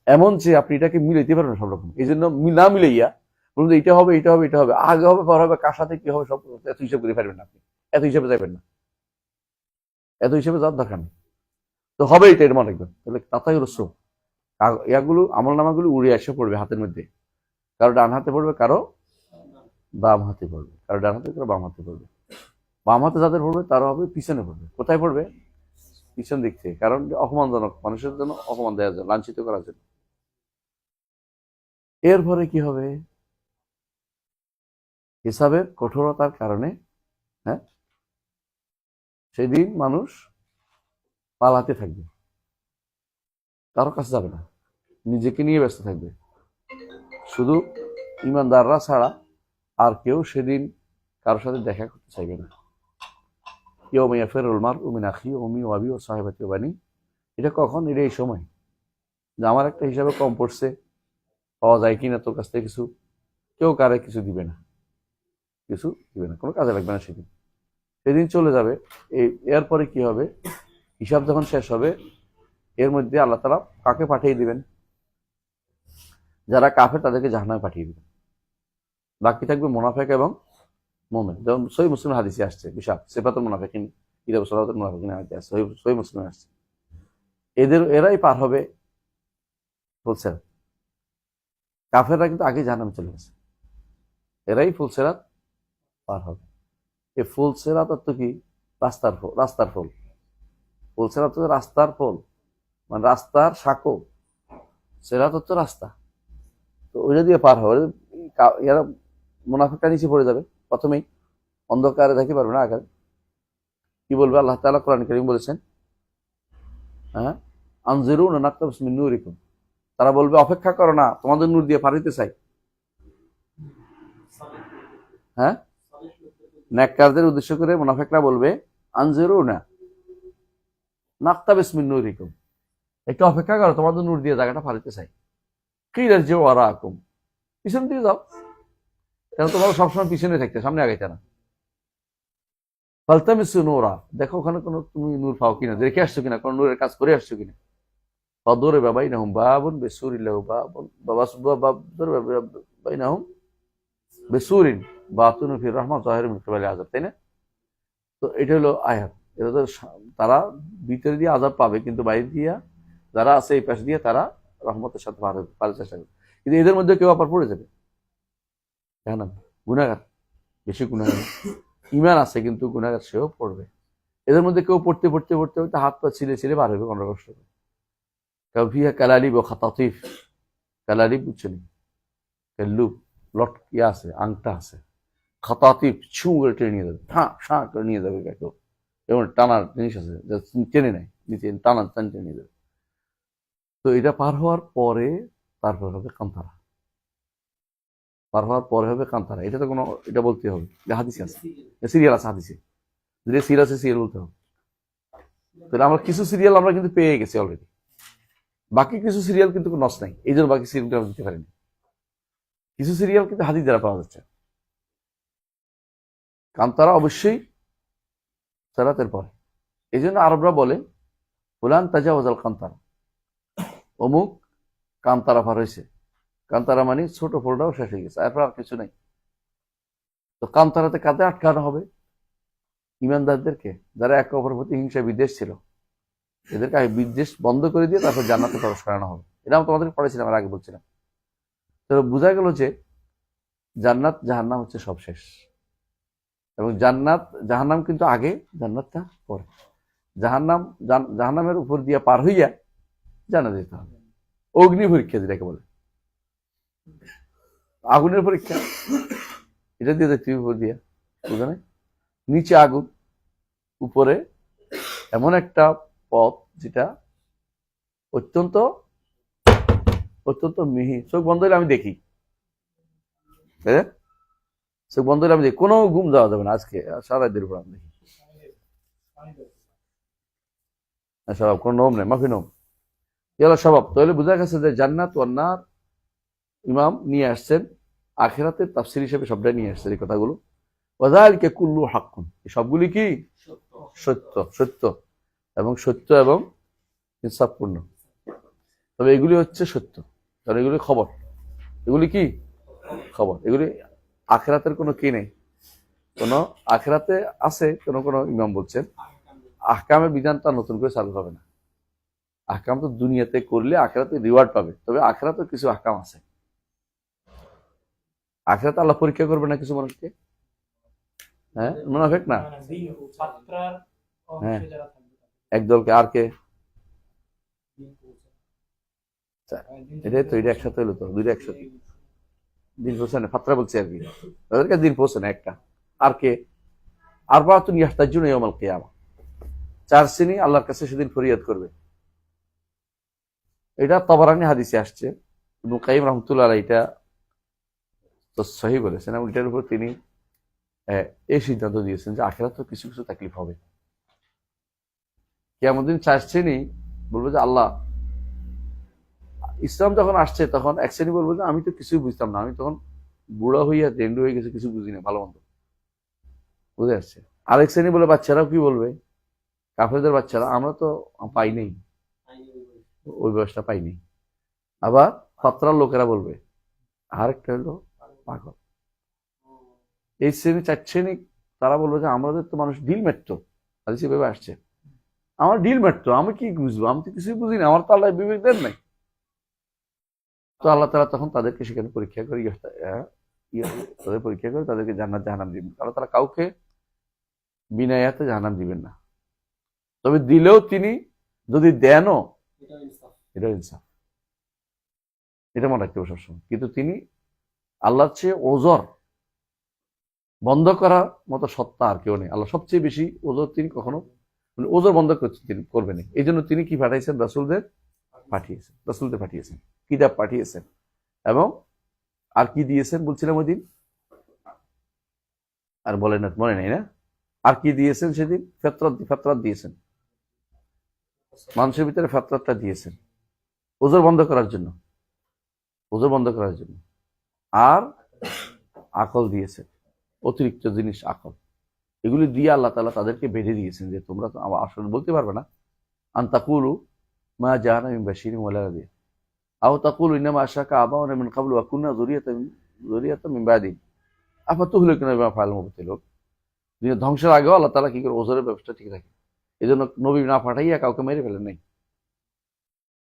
এমন যে আপনি এটাকে মিলাইতে পারবেন সব রকম। এই জন্য না মিলাইয়া বলুন এটা হবে, এটা হবে, এটা হবে, আগে হবে, পর হবে, কার সাথে কি হবে, সব এত হিসাব করে পারবেন না আপনি। এত হিসাবে যাবেন না, এত হিসাবে যাওয়ার দরকার নেই। তো হবে এটা, এর মনে রাখবেন। তাহলে তাতাই রসুম ইয়াগুলো, আমল নামাগুলো উড়ে এসে পড়বে হাতের মধ্যে। কারো ডান হাতে পড়বে, কারো বাম হাতে পড়বে, কারো ডান হাতে, কারো বাম হাতে পড়বে। বাম হাতে যাদের পড়বে তারা হবে পিছনে পড়বে। কোথায় পড়বে? পিছন দিক থেকে। কারণ অপমানজনক, মানুষের জন্য অপমান দেওয়ার জন্য, লাঞ্ছিত করার জন্য। এরপরে কি হবে? হিসাবের কঠোরতার কারণে, হ্যাঁ, সেদিন মানুষ পালাতে থাকবে, কারো কাছে যাবে না, নিজেকে নিয়ে ব্যস্ত থাকবে। শুধু ইমানদাররা ছাড়া আর কেউ সেদিন কারোর সাথে দেখা করতে চাইবে না। ইয়াউমা ইয়াফিরুল মারউ মিন আখিহি ওয়া উম্মিহি ওয়া আবিহি ওয়া সাহিবাতিহি ওয়া বানিহি। এটা কখন? এটা এই সময় যে আমার একটা হিসাবে কম পড়ছে, পাওয়া যায় কিনা তোর কাছ থেকে কিছু, কেউ কারে কিছু দিবে না, কিছু দিবে না, কোনো কাজে লাগবে না সেদিন। সেদিন চলে যাবে। এরপরে কি হবে? হিসাব যখন শেষ হবে, এর মধ্যে আল্লাহ তাআলা কাকে পাঠিয়ে দিবেন? যারা কাফের তাদেরকে জাহান্নামে পাঠিয়ে দিবেন। বাকি থাকবে মুনাফিক এবং মুমিন। যেমন সহিহ মুসলিম হাদিসে আসছে, বিশাল সিফাতুল মুনাফিকিন, কিতাব সালাতুল মুনাফিকিন হাদিসে আসছে, সহিহ মুসলিমে আসছে। এরাই পার হবে ফুলসেরাত। কাফেররা কিন্তু আগে জাহান্নামে চলে গেছে, এরাই ফুলসেরাত পার হবে। এই ফুলসেরাত অর্থ কি? রাস্তার ফুল, রাস্তার ফুল। ফুলসেরাত হচ্ছে রাস্তার ফুল, মানে রাস্তার সাঁকো। সেরাত হচ্ছে রাস্তা। তো ওইটা দিয়ে পার হবে। এরা মুনাফিকটা নিচে পড়ে যাবে প্রথমেই, অন্ধকারে দেখতে পারবে না। আগে কি বলবে? আল্লাহ তাআলা কোরআন কারীম বলেছেন, হ্যাঁ, আনজিরুনা নাকতাবিস মিন নূরিকুম। তারা বলবে অপেক্ষা করো না, তোমাদের নূর দিয়ে পার হইতে চাই। হ্যাঁ, নেককারদের উদ্দেশ্য করে মুনাফিকরা বলবে আনজিরুনা নাকতাবিস মিন নূরিকুম, একটু অপেক্ষা করো, তোমাদের নূর দিয়ে জায়গাটা পার হইতে চাই। কিল আরজিউ ওয়ারাকুম, পিছন দিয়ে যাও, কেন তোমার সবসময় পিছনে থাকতে, সামনে আগাইতে না। ফালতামিসু নূরা, দেখো ওখানে কোনো তুমি নূর পাও কিনা, দেখে আসছো কিনা, কোন নূরের কাজ করে আসছো কিনা। ফাদুরিবা বাইনাহুম বাবুন বিসুরিন লাহু বাবুন বাইনাহুম বিসুরিন বাতিনুহু ফিহি রাহমাহ যাহিরুহু মিন কিবালিহি আযাব। তাই না? তো এটা হলো আয়াত। এটা তো তারা ভিতরে দিয়ে আযাব পাবে, কিন্তু বাইরে দিয়ে যারা আছে এই পাশে দিয়ে তারা রহমতের সাথে পার চেষ্টা করবে। কিন্তু এদের মধ্যে কেউ আবার পড়ে যাবে, কেন? গুনাহগার, বেশি গুনাহগার, ঈমান আছে কিন্তু গুনাহগার, সেও পড়বে। এদের মধ্যে কেউ পড়তে পড়তে পড়তে পড়তে হাত পা ছিলে ছিলে বার হবে কোনো কষ্ট করে। কারণ ফিহা কালালিব ও খাতাতিফ, কালালিব বুঝছেন, লুপ লট ইয়ে আছে, আংটা আছে, খাতাতিফ ছু করে টেনে নিয়ে যাবে, ঠাঁ করে নিয়ে যাবে কেউ। যেমন টানার জিনিস আছে, টেনে নেয় নিচে, টানা টেনে নিয়ে যাবে। তো এটা পার হওয়ার পরে তারপর হবে কান্তারা, পার হওয়ার পরে হবে কান্তারা। এটা তো কোনো, এটা বলতে হবে, হাদিসে আছে, সিরিয়াল আছে হাদিসে, যে সিরিয়াল আছে সিরিয়াল বলতে হবে। তাহলে আমরা কিছু সিরিয়াল আমরা কিন্তু পেয়ে গেছি অলরেডি, বাকি কিছু সিরিয়াল কিন্তু নষ্ট নাই, এই জন্য বাকি সিরিয়ালটা আমরা দিতে পারিনি। কিছু সিরিয়াল কিন্তু হাদিস দ্বারা পাওয়া যাচ্ছে। কান্তারা অবশ্যই সেরাতের পরে। এই জন্য আরবরা বলে ফুলান তাজাওয়াজাল কান্তারা, অমুক কান্তারা পার হয়েছে। কান্তারা মানে ছোট ফলটাও শেষ হয়ে গেছে, এরপর আর কিছু নাই। তো কান্তারাতে কাঁধে আটকানো হবে ইমানদারদেরকে, যারা একে অপরের প্রতি হিংসা বিদ্বেষ ছিল, এদেরকে আগে বিদ্বেষ বন্ধ করে দিয়ে তারপর জান্নাতে প্রবেশ করানো হবে। এটা আমি তোমাদেরকে পড়েছিলাম, আর আগে বলছিলাম। তো বোঝা গেল যে জান্নাত জাহান্নাম হচ্ছে সব শেষ, এবং জান্নাত জাহান্নাম কিন্তু আগে, জান্নাতটা পরে। জাহান্নামের উপর দিয়ে পার হইয়া জান্নাতে যেতে হবে। অগ্নি পরীক্ষা যেটাকে বলে, আগুনের পরীক্ষা, এটা দিয়ে দেখতে উপর দিয়া, বুঝা নাই? নিচে আগুন, উপরে এমন একটা পথ যেটা অত্যন্ত অত্যন্ত মিহি। চোখ বন্ধ হলে আমি দেখি, চোখ বন্ধ হলে আমি দেখি, কোনো ঘুম যাওয়া যাবে না আজকে সারা দিন উপর আমি দেখি। স্বভাব কোনো নোম নেই, মাফি নোম, এগুলো স্বভাব। তাহলে বোঝা গেছে যে জান্নাত ওয়ান নার ইমাম নিয়ে আসছেন আখিরাতের তাফসীর হিসেবে, সবটাই নিয়ে আসছেন এই কথাগুলো। ওয়াযালিকা কুল্লু হাক্কুন, এই সবগুলি কি সত্য, সত্য এবং সত্য এবং ইনসাফপূর্ণ। তবে এগুলি হচ্ছে সত্য, কারণ এগুলি খবর। এগুলি কি খবর, এগুলি আখিরাতের কোনো কি নেই। কোনো আখিরাতে আছে, কোন কোন ইমাম বলছেন আহকামের বিধানটা নতুন করে চালু হবে না। আহকাম তো দুনিয়াতে করলে আখিরাতে রিওয়ার্ড পাবে, তবে আখিরাতে কিছু আহকাম আছে। আখিরাতে আল্লাহ পরীক্ষা করবে না কিছু মানুষকে, হ্যাঁ মুনাফিক না, হ্যাঁ একদলকে, আর কে, এটাই তো, এটা একসাথে হলো তো, দুইটা একসাথে দিন পৌঁছে না, ফাত্রা বলছে আর কি, তাদেরকে দিন পৌঁছে না একটা। আর কে, আর বাতুন ইয়াহতাজুন ইয়াউমাল কিয়ামা, চার শ্রেণী আল্লাহর কাছে সেদিন ফরিয়াদ করবে। এটা তাবারানী হাদিসে আসছে, ইবনে কাইয়িম রাহমাতুল্লাহ আলাইহি এটা তো সহিহ বলেছেন, এবং এটার উপর তিনি এই সিদ্ধান্ত দিয়েছেন যে আখিরাতে তো কিছু কিছু তাকলিফ হবে। কিয়ামতের দিন চার শ্রেণী বলবো যে আল্লাহ, ইসলাম যখন আসছে তখন এক শ্রেণী বলবো যে আমি তো কিছুই বুঝতাম না, আমি তখন বুড়া হইয়া দেন্ডু হয়ে গেছে, কিছু বুঝি না ভালো মন্দ, বুঝে আসছে। আরেক শ্রেণী বলে বাচ্চারাও কি বলবে, কাফেরদের বাচ্চারা, আমরা তো পাই নেই, ওই বয়সটা পাইনি। আবার ফাতরার লোকেরা বলবে, আরেকটা হলো পাগল। এই শ্রেণী, চার শ্রেণী, তারা বলবে যে আমাদের তো মানুষ ডিল মারতো, হাদিসে ভেবে আসছে, আমার ডিল মারতো, আমি কি বুঝবো, আমি তো কিছুই বুঝি না, আমার তো আল্লাহ বিবেক দেন নাই। তো আল্লাহ তাআলা তখন তাদেরকে সেখানে পরীক্ষা করে, তাদের পরীক্ষা করে তাদেরকে জান্নাত জাহান্নাম দিবেন। কারণ তারা কাউকে বিনায়াতে জাহান্নাম দিবেন না, তবে দিলেও তিনি যদি দেনও, এটা ইনসাফ, এটা মনে রাখতে হবে সবসময়। কিন্তু তিনি আল্লাহর চেয়ে ওজর বন্ধ করার মতো সত্তা আর কেউ নেই। আল্লাহ সবচেয়ে বেশি ওজর তিনি কখনো, মানে ওজর বন্ধ করছেন তিনি করবেন। এই জন্য তিনি কি পাঠাইছেন, রাসূলদের পাঠিয়েছেন, রাসূলদের পাঠিয়েছেন, কিতাব পাঠিয়েছেন, এবং আর কি দিয়েছেন বলছিলাম ওই দিন, আর বলেন না, মনে নেই না, আর কি দিয়েছেন সেদিন, ফেতরাত দিয়েছেন, মানুষের ভিতরে ফেতরাতটা দিয়েছেন ওজর বন্ধ করার জন্য, ওজর বন্ধ করার জন্য। আর আকল দিয়েছেন, অতিরিক্ত জিনিস আকল, এগুলি দিয়ে আল্লাহ তাআলা তাদেরকে বেঁধে দিয়েছেন যে তোমরা তো আসলে বলতে পারবে না, আন তাকুলু মা জাআনা মিন বাশিরিন ওয়ালা নাযীর, আও তাকুলু ইন্নামা আশরাকা আবাউনা মিন ক্বাবলু ওয়া কুননা যুররিয়াতাম মিন বাদি আফাতুহলিকুনা বিমা ফাআলাল মুবতিলুন। দুনিয়া ধ্বংসের আগেও আল্লাহ তাআলা কি করে ওজরের ব্যবস্থা ঠিক রাখে, এই জন্য নবী না পাঠাইয়া কাউকে মেরে ফেলেন নাই।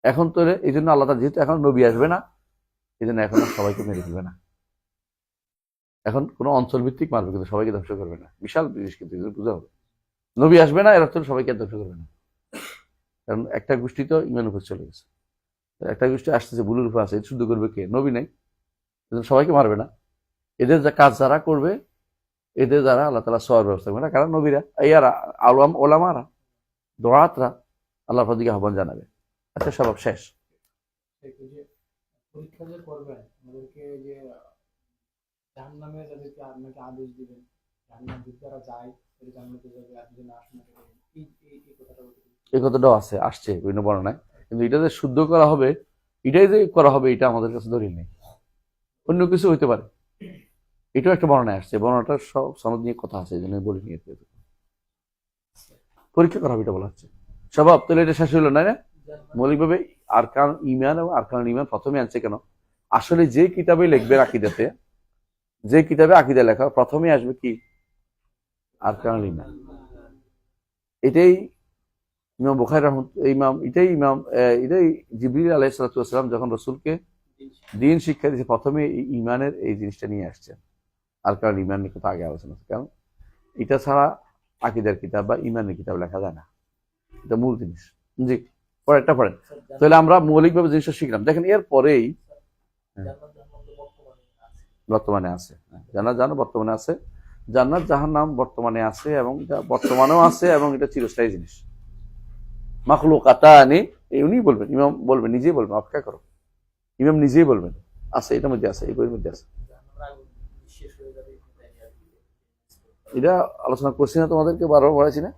এখন তো এই জন্য আল্লাহ তাআলা, যেহেতু এখন নবী আসবে না, এই জন্য এখন সবাইকে মেরে ফেলবে না, এখন কোনো অঞ্চল ভিত্তিক মারবে, কিন্তু সবাইকে ধ্বংস করবে না। বিশাল জিনিস, কিন্তু বুঝা হবে, নবী আসবে না এর অর্থ সবাইকে ধ্বংস করবে না, কারণ একটা গোষ্ঠী তো ইমান উপর চলে গেছে, একটা গোষ্ঠী আসতেছে ভুলের উপর আছে, শুদ্ধ করবে কে, নবী নাই, সবাইকে মারবে না। এদের যা কাজ যারা করবে, এদের দ্বারা আল্লাহ তাআলা সওয়াবের ব্যবস্থা করবে না, কারণ নবীরা, ইয়ারা আলম ওলামারা, দোয়াতরা আল্লাহর দিকে আহ্বান জানাবে। আচ্ছা, সব শেষ। পরীক্ষা যে করবেন আমাদেরকে, যে জাহান্নামে যাদেরকে আপনাকে আদেশ দিবেন, জাহান্নাম যারা যায় তাদের জান্নাতে যাবে, আর যদি না আসে এই কথাটাও আছে, আসছে বিভিন্ন বর্ণনায়, কিন্তু এটা যে শুদ্ধ করা হবে, এটাই যে করা হবে, এটা আমাদের কাছে দলিল নেই, অন্য কিছু হইতে পারে। এটাও একটা বর্ণনায় আসছে, বর্ণনাটার সব সনদ নিয়ে কথা আছে, এই জন্য বলি নিয়ে পরীক্ষা করা হবে, এটা বলা হচ্ছে। স্বভাব, তাহলে এটা শেষ হইল না না মৌলিকভাবে আরকান ইমান এবং আরকান ইমান প্রথমে আনছে কেন? আসলে যে কিতাবে লিখবে আকিদাতে, যে কিতাবে আকিদা লেখা প্রথমে আসবে কি? আরকান ইমান। এটাই ইমাম বুখারী এটাই জিবরিল আলাইহিস সালাম যখন রাসূলকে দ্বীন শিক্ষা দিয়েছে প্রথমে এই ইমানের এই জিনিসটা নিয়ে আসছেন। আরকান ইমান নিয়ে কথা আগে আলোচনা আছে, কারণ এটা ছাড়া আকিদার কিতাব বা ইমানের কিতাব লেখা যায় না, এটা মূল জিনিস। জি, পরেরটা পড়েন। তাহলে আমরা মৌলিকভাবে জিনিসটা শিখলাম। দেখেন এর পরেই বর্তমানে আছে, জান্নাত জাহান্নাম বর্তমানে আছে, জান্নাত জাহান্নাম বর্তমানে আছে এবং এটা বর্তমানেও আছে এবং এটা চিরস্থায়ী জিনিস। মাখলুকাতানি, উনি বলবেন, ইমাম বলবেন, নিজেই বলবেন, অপেক্ষা করো, ইমাম নিজেই বলবেন আছে, এটার মধ্যে আছে, এই বইয়ের মধ্যে আছে। এটা আলোচনা করছি না তোমাদেরকে, বারবার বলেছি না?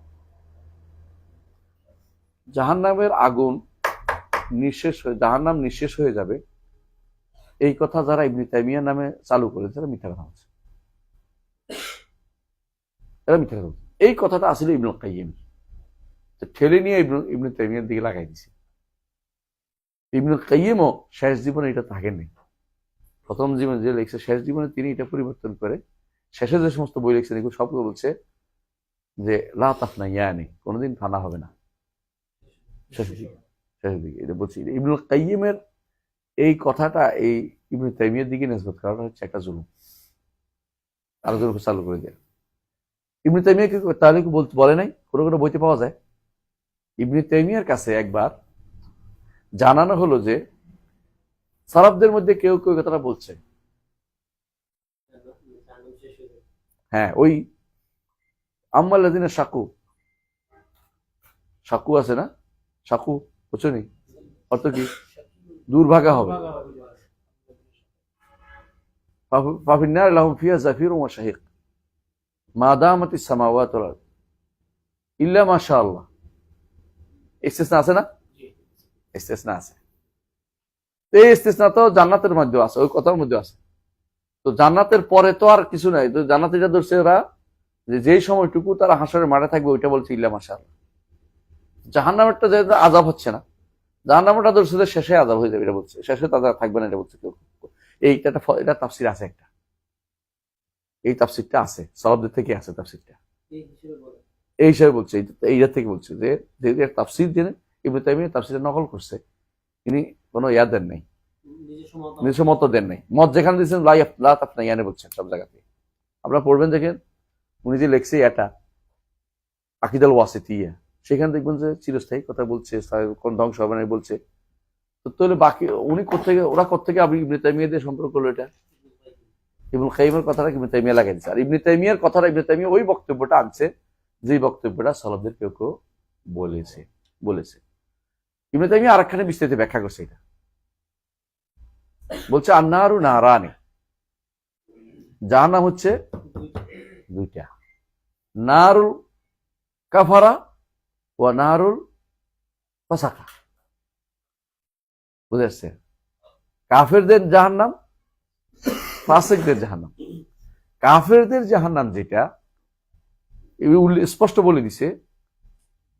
জাহান্নামের আগুন নিঃশেষ হয়ে, জাহান্নাম নিঃশেষ হয়ে যাবে, এই কথা যারা ইবনে তাইমিয়া নামে চালু করে তারা মিথ্যা কথা বলছে, এরা মিথ্যা কথা বলছে। এই কথাটা আসলে ইবনুল কাইয়িম ঠেলে নিয়ে ইবনে তাইমিয়ার দিকে লাগাই দিছে। ইবনুল কাইয়িমও শেষ জীবনে এটা থাকেননি, প্রথম জীবনে যে লিখছে শেষ জীবনে তিনি এটা পরিবর্তন করে শেষে যে সমস্ত বই লিখছেন এগুলো সবগুলো বলছে যে লা তাফনা ইয়ানি, কোনোদিন ফানা হবে না, শেষের দিকে এটা বলছি। ইবনুল কাইয়িমের এই কথাটা এই ইবনে তাইমিয়ার দিকে নিসবত করাটা হচ্ছে একটা জুলুম, আরো জোর চালু করে দেয়। ইবনে তাইমিয়া কি তাহলে কি বলে নাই? কোনো কোনো বইতে পাওয়া যায়। ইবনে তাইমিয়ার কাছে একবার জানানো হলো যে সালাফদের মধ্যে কেউ কেউ কথাটা বলছে, হ্যাঁ ওই আম্মাল্লাযিনা শাকু, শাকু আছে না, শাকু বুঝছো নি অর্থ কি? দুর্ভাগা হবে। ফাফিন্নার লাহুম ফিহা জাফিরুন ওয়া শাহিক মা দামাতিস সামাওয়াতু ওয়াল আরদ ইল্লা মাশাআল্লাহ। ইস্তিসনা আছে না? ইস্তিসনা আছে। এই ইস্তিসনা তো জান্নাতের মধ্যে আছে, ওই কথার মধ্যে আছে। তো জান্নাতের পরে তো আর কিছু নাই, তো জান্নাতে যা ধরছে ওরা যে যেই সময়টুকু তারা হাসরের মাঠে থাকবে ওইটা বলছে ইল্লা মাশাআল্লাহ। জাহান্নামেরটা যে আযাব হচ্ছে না, জাহান্নামটা ধরছে যে শেষে আযাব হয়ে যাবে এটা বলছে, শেষে তাদের থাকবে না এটা বলছে কেউ। এটা তাফসীর আছে একটা, এই তাফসীরটা আছে সাহাবাদের থেকে আছে, তাফসীরটা এই হিসেবে বলছে, এইটা থেকে বলছে যে তাফসীর জেনে ইবনে তাইমিয়া তাফসীরটা নকল করছে, তিনি কোনো ইয়া দেন নাই, নিজস্ব মত দেন নাই। মত যেখানে দিচ্ছেন লা তাফনা ইয়ানে বলছেন সব জায়গাতে। আপনারা পড়বেন দেখেন উনি যে লেখছে এটা আকিদাল ওয়াসিতিয়া, সেখানে দেখবেন যে চিরস্থায়ী কথা বলছে, কোন ধ্বংস হবে না বলছে। তো তাহলে বাকি উনি কোথেকে, ওরা কোথেকে আপনি ইবনে তাইমিয়া দিয়ে সম্পর্ক করলো? এটা ইবনুল কাইয়িমের কথাটা ইবনে তাইমিয়া লাগাই দিচ্ছে, আর ইবনে তাইমিয়ার কথাটা ইবনে তাইমিয়া ওই বক্তব্যটা আনছে যে বক্তব্যটা সালাফদের কেউ কেউ বলেছে। ইবনে তাইমিয়া আরেকখানে বিস্তারিত ব্যাখ্যা করছে, এটা বলছে আন্নারু নারানি, জাহান্নাম হচ্ছে দুইটা, নারুল কাফারা ওয়া নারুল ফাসাকা। বুঝে আসছে? কাফেরদের জাহান্নাম, ফাসিকদের জাহান্নাম। কাফেরদের জাহান্নাম যেটা স্পষ্ট বলে দিছে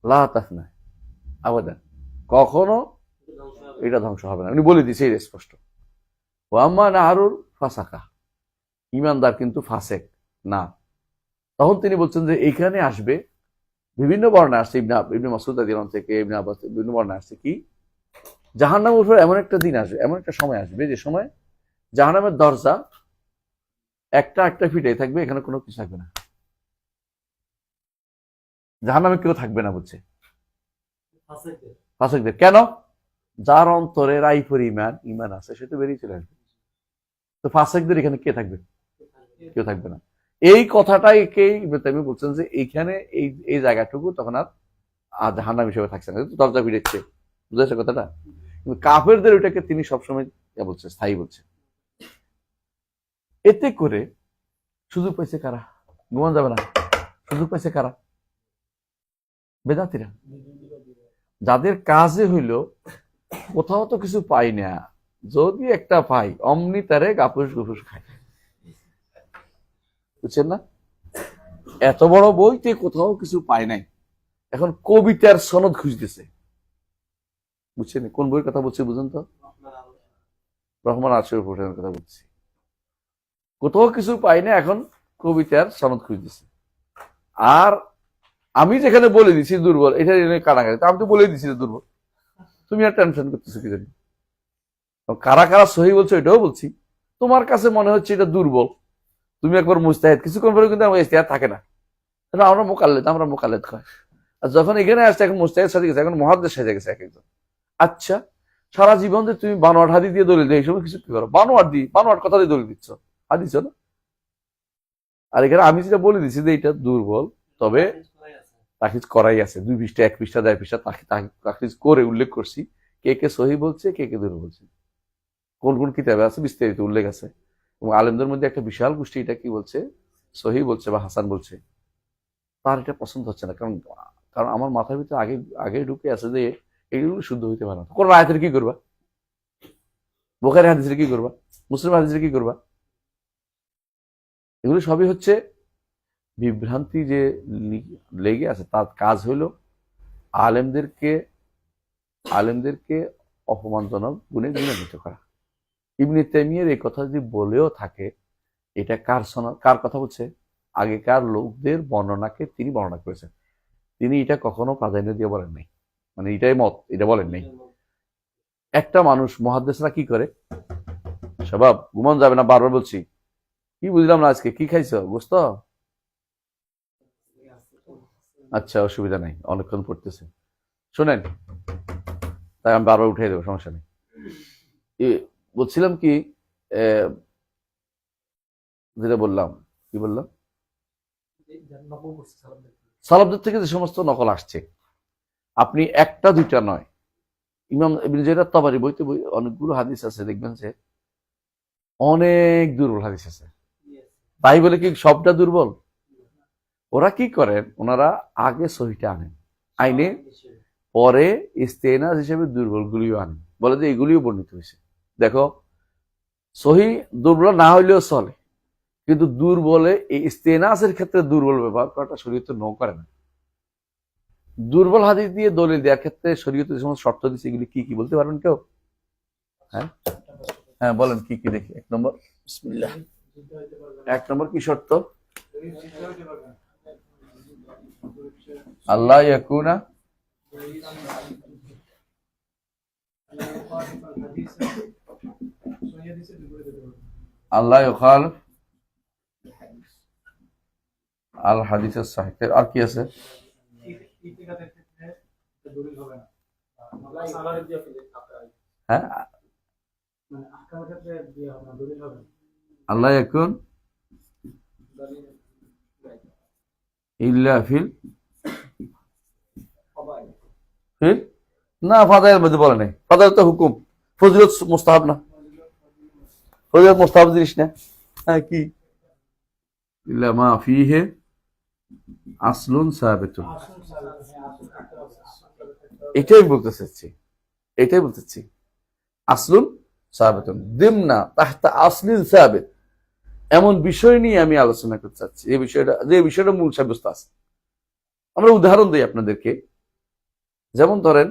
লা তাফনা আবাদান, কখনো এটা ধ্বংস হবে না, উনি বলে দিছে এটা স্পষ্ট। ওয়া আম্মা নারুল ফাসাকা, ইমানদার কিন্তু ফাসেক না। তখন তিনি বলছেন যে এইখানে আসবে, বিভিন্ন বর্ণনা আসছে, ইবনে মাসউদ রাদিয়াল্লাহু থেকে, ইবনে আব্বাস, বিভিন্ন বর্ণনা আসছে কি জাহান্নামের উপর এমন একটা দিন আসবে, এমন একটা সময় আসবে যে সময় জাহান্নামের দরজা একটা ফিটেই থাকবে, এখানে কোনো কিছু থাকবে না, জাহান্নামে কেউ থাকবে না বলছে ফাসিকদের। কেন? যার অন্তরে রাই পরিমাণ ইমান আছে সে তো বেরিয়ে চলে আসবে। তো ফাসিকদের এখানে কে থাকবে? কেউ থাকবে না। এই কথাটাই কে ইবনে তাইমিয়া বলছেন যে এইখানে এই জায়গাটুকু তখন আর জাহান্নাম হিসেবে থাকছে না, দরজা ফিরেছে। বুঝেছে কথাটা? কিন্তু কাফেরদের ওইটাকে তিনি সবসময় বলছে, স্থায়ী বলছে। এতে করে সুযোগ পাইছে কারা? ঘুমান যাবে না, সুযোগ পাইছে কারা? বেদাতিরা, যাদের কাজে হইল কোথাও তো কিছু পাই না, যদি একটা পাই অমনি তারে গাপুস গুপুস খায়। বুঝছেন না? এত বড় বইতে কোথাও কিছু পায় নাই, এখন কবিতার সনদ খুঁজতেছে, বুঝছেন? কোন বইয়ের কথা বলছি বুঝুন তো? রহমান আরশের উপরের কথা বলছি। কোথাও কিছু পাই না, এখন কবিতার সনদ খুঁজতেছে। আর আমি যেখানে বলে দিছি দুর্বল, এটা কারাগারি, আমি তো বলে দিছি যে দুর্বল, তুমি আর টেনশন করতেছো কি জানি। কারা কারা সহি বলছো এটাও বলছি, তোমার কাছে মনে হচ্ছে এটা দুর্বল, তুমি একবার মুস্তাহিদ, কিছুক্ষণ পরে কিন্তু আমার ইস্তেহাদ থাকে না, আমরা মোকাল্লেদ হয়। আর যখন এখানে আসছে এখন মুস্তাহিদ সাজে গেছে, এখন মহাদ্দেশ সাজে গেছে এক একজন। আচ্ছা, সারা জীবন যে তুমি বানোয়াট হাদিস দিয়ে দলিল দেয়, এই সময় কিছু কি করো? বানোয়াট কথা দিয়ে দলিল দিচ্ছ, হাদিস না। আর এখানে আমি যেটা বলে দিচ্ছি যে এটা দুর্বল, তবে তাকিজ করাই আছে, 2 পৃষ্ঠা 1 পৃষ্ঠা 1.5 পৃষ্ঠা তাকিজ করে উল্লেখ করছি কে কে সহি বলছে, কে কে দুর্বল বলছে, কোন কোন কিতাবে আছে বিস্তারিত উল্লেখ আছে। এবং আলেমদের মধ্যে একটা বিশাল গোষ্ঠী এটা কি বলছে, সহি বলছে বা হাসান বলছে, তার এটা পছন্দ হচ্ছে না। কারণ কারণ আমার মাথার ভিতরে আগে আগে ঢুকে আছে যে এগুলো শুদ্ধ হইতে পারে না। কোন আয়াতের কি করবা, বুখারী হাদিসের কি করবা, মুসলিম হাদিসের কি করবা? এগুলো সবই হচ্ছে বিভ্রান্তি যে লেগে আছে, তার কাজ হলো আলেমদেরকে আলেমদেরকে অপমানজনক গুণে গুণান্বিত করা। ইবনে তাইমিয়ার এই কথা যদি বলেও থাকে, এটা কার কথা বলছে? আগেকার লোকদের বর্ণনাকে তিনি বর্ণনা করেছেন, তিনি এটা কখনো প্রাধান্য দিয়ে বলেন নাই, মানে এটাই মত, এটা বলেন নাই। একটা মানুষ, মুহাদ্দিসরা কি করে, স্বভাব ঘুমান যাবে না, বারবার বলছি, কি বুঝলাম না আজকে কি খাইছো, গোস্ত? আচ্ছা, অসুবিধা নাই, অনেকক্ষণ পড়তেছে, শোনেন, তাই আমি বারবার উঠে দেবো, সমস্যা নেই। বলছিলাম কি, যেটা বললাম, কি বললাম, সালাফদের থেকে যে সমস্ত নকল আসছে, আপনি একটা দুইটা নয়, ইমাম ইবনে জারির তাবারি বইতে অনেকগুলো হাদিস আছে, দেখবেন যে অনেক দুর্বল হাদিস আছে। তাই বলে কি সবটা দুর্বল? ওরা কি করেন, ওনারা আগে সহিটা আনেন, আইনে পরে ইস্তেনাস হিসেবে দুর্বল গুলিও আনেন, বলে যে এগুলিও বর্ণিত হয়েছে। দেখো, সহি দুর্বল না হইলেও চলে, কিন্তু দুর্বলে এই ইস্তেনাসের ক্ষেত্রে দুর্বল ব্যবহার করাটা শরীয়তে নো করে না। দুর্বল হাদিস দিয়ে দলিল দেওয়ার ক্ষেত্রে শরীয়তে যে সমস্ত শর্ত দিচ্ছে, এগুলি কি কি বলতে পারবেন কেউ? হ্যাঁ হ্যাঁ, বলেন কি কি দেখি। 1 নম্বর, বিসমিল্লাহ। 1 নম্বর কি শর্ত? আল্লাহ ইয়াকুনা আল্লাহ ইউখালিফ আল হাদিসের সাহিত্যের। আর কি আছে? হ্যাঁ, আল্লাহ ইয়াকুন ইল্লা ফিল না, ফাদাইলের মধ্যে বলে নাই, ফাদাইল তো হুকুম, ফজিলত মুস্তাহাব না, ফজিলত মুস্তাহাব জিনিস না। হ্যাঁ, কি ইল্লা মা ফিহি আসলুন সাবিতুন, এটাই বলতে চাচ্ছি, আসলুন সাবিতুন দিমনা তাহতা আসলিন সাবিত, এমন বিষয় নিয়ে আমি আলোচনা করতে চাচ্ছি, যে বিষয়টা মূল সাব্যস্ত আছে। আমরা উদাহরণ দিই আপনাদেরকে, যেমন ধরেন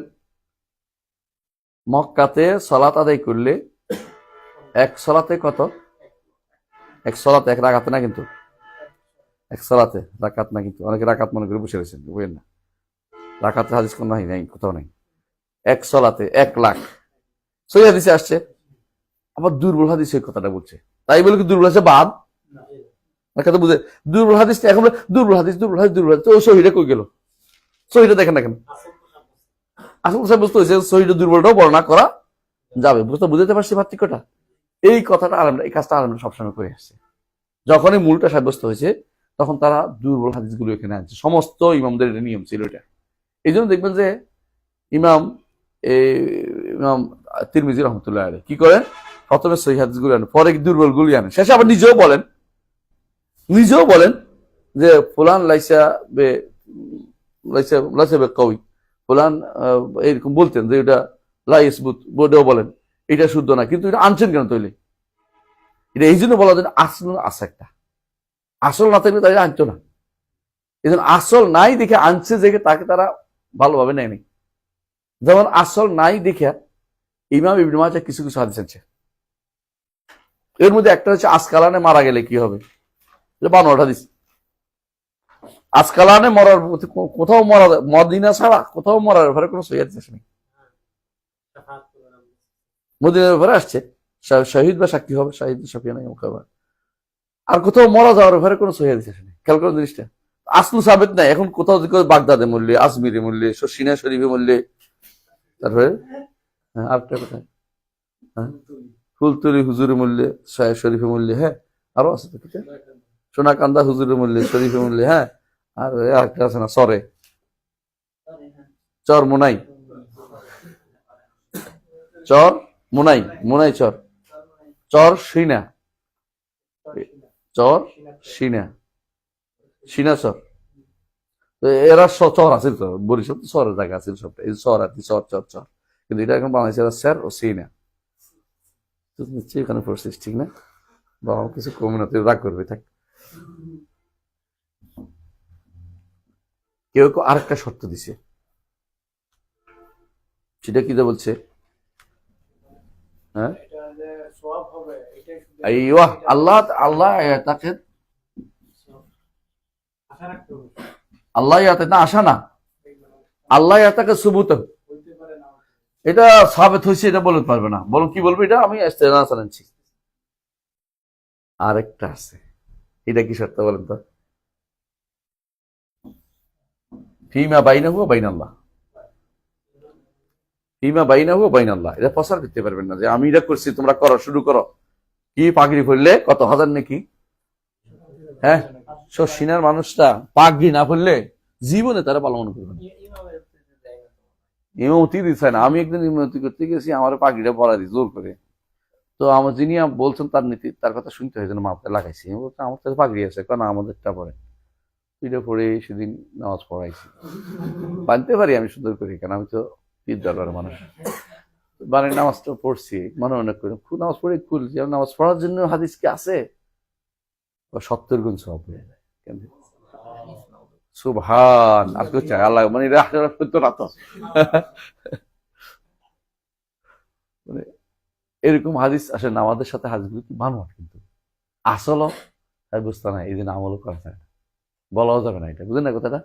মক্কাতে সালাত আদায় করলে এক সালাতে কত? এক সালাতে, এক রাকাতে না, কিন্তু এক সালাতে রাকাত না, কিন্তু অনেকে রাকাত মনে করে বসে রয়েছেন, বুঝলেন না, রাকাতে হাদিস কোন নাই, কোথাও নাই। এক সালাতে 1 লাখ, সহিহ হাদিসে আসছে। আবার দুর্বল হাদিস এই কথাটা বলছে, তাই বলে কি দুর্বল আছে বাদ? কথা বুঝে, দুর্বল হাদিস এখন দুর্বল হাদিস তো সহিটা কই গেল? সহিটা দেখেন না কেন? আসল বুঝতে হয়েছে সহিটা দুর্বলটাও বর্ণনা করা যাবে, বুঝতে পারছি পার্থক্যটা। এই কথাটা আলেমরা, এই কাজটা আলেমরা সবসময় করে আসছে। যখনই মূলটা সাব্যস্ত হয়েছে, তখন তারা দুর্বল হাদিসগুলো এখানে আনছে। সমস্ত ইমামদের এটা নিয়ম ছিল এটা। এই জন্য দেখবেন যে ইমাম তিরমিজি রহমতুল্লাহ আলাইহি কি করেন, প্রথমে সহিহ হাদিসগুলো আনেন, পরে দুর্বলগুলি আনেন, শেষে আবার নিজেও বলেন যে ফুলান লাইসা বে কওয়ি, ফুলান এরকম বলতেন যে এটা লাইসবুত, বোর্ডেও বলেন এটা শুদ্ধ না, কিন্তু এটা আনছেন কেন তৈলে? এটা এই জন্য বলা যায় আসল আছে, একটা আসল না থাকলে তাই আনতো না। এই জন্য আসল নাই দেখে আনছে যে তাকে তারা ভালোভাবে নেয়নি। যেমন আসল নাই দেখে ইমাম ইবনে মাজাহ কিছু কিছু হাদিস আছে, এর মধ্যে একটা হচ্ছে আসকালানে মারা গেলে কি হবে, 52 হাদিস। আসকালানে মরার কোথাও মরা, মদিনা ছাড়া কোথাও মরার ব্যাপারে কোনো সহিহ হাদিস নেই। মদিনার ব্যাপারে আসছে শহীদ বা সাক্ষী হবে, শহীদ সাফিয়া নাই মুখাবার, আর কোথাও মরা যাওয়ার ব্যাপারে কোনো সহিহ হাদিস নেই। খেয়াল করেন জিনিসটা, আসলু সাবেত নাই। এখন কোথাও বাগদাদে মূল্যে, আজমিরে মূল্যে, সিনা শরীফে মূল্যে, তারপরে আরেকটা কোথায় ফুলতলি হুজুরের মূল্যে, শরীফে মূল্যে, হ্যাঁ আরো আছে তো কিছু, সোনাকান্দা হুজুরের মূল্যে, শরীফে মূল্যে, হ্যাঁ আর আরেকটা আছে না চরে, চর মোনাই, চর মোনাই, মোনাই চর, চর সিনা, চর সিনা, সিনা চর। তো এরা চর আছে তো, বরিশাল তো চরের জায়গা আছে সবটা, এই চর আর কি, চর চর চর, কিন্তু এটা এখন বাংলাদেশে স্যার ও সিনা। নিশ্চয়ই এখানে পড়ছিস ঠিক না, বাবা কিছু কমে না, তুই রাগ করবে থাক। কেউ কেউ আরেকটা শর্ত দিছে, সেটা কি বলছে, হ্যাঁ আল্লাহ আল্লাহ তাকে আল্লাহ না আশা না, আল্লাহ তাকে সুবুত, এটা সাবেত হয়েছে, এটা বলতে পারবে না। বলো কি বলবে, এটা আমি জানাচ্ছি। আরেকটা আছে, এটা কি শর্ত বলেন তো, ফিমা বাইনাহু ওয়া বাইনাল্লাহ, ফিমা বাইনাহু ওয়া বাইনাল্লাহ, এটা প্রচার করতে পারবেন না যে আমি এটা করছি তোমরা করো, শুরু করো। কি পাগড়ি পরলে কত হাজার নাকি, হ্যাঁ সিনার মানুষটা পাগড়ি না পরলে জীবনে তারা পালন করবে না, ইমামতি দিচ্ছে না। আমি একদিন ইমামতি করতে গেছি, আমার পাগড়িটা পরা দিই জোর করে, তো আমার যিনি বলছেন তার নীতি, তার কথা শুনতে হয়, যেন মাপতে লাগাইছি। আমি বলছি আমার কাছে পাগড়ি আছে, কেন আমাদেরটা পরে, এটা পরে সেদিন নামাজ পড়াইছি, বানতে পারি আমি সুন্দর করি, কেন আমি তো ঈদ দরবার মানুষ, মানে নামাজটা পড়ছি মনে মনে করে, খুব নামাজ পড়ে খুলছি, নামাজ পড়ার জন্য হাদিস কি আছে, 70 গুণ সওয়াব হয়ে যায়। কেন সুবহান, আর কি চাই আল্লাহ, মানে করতো না তো মানে এরকম হাদিস আসলে আমাদের সাথে হাদিসগুলো কি মানব, কিন্তু আসলও বুঝতে নাই, এই দিন আমলও করা যায় না, বলাও যাবে না, এটা বুঝলেন না কথাটা।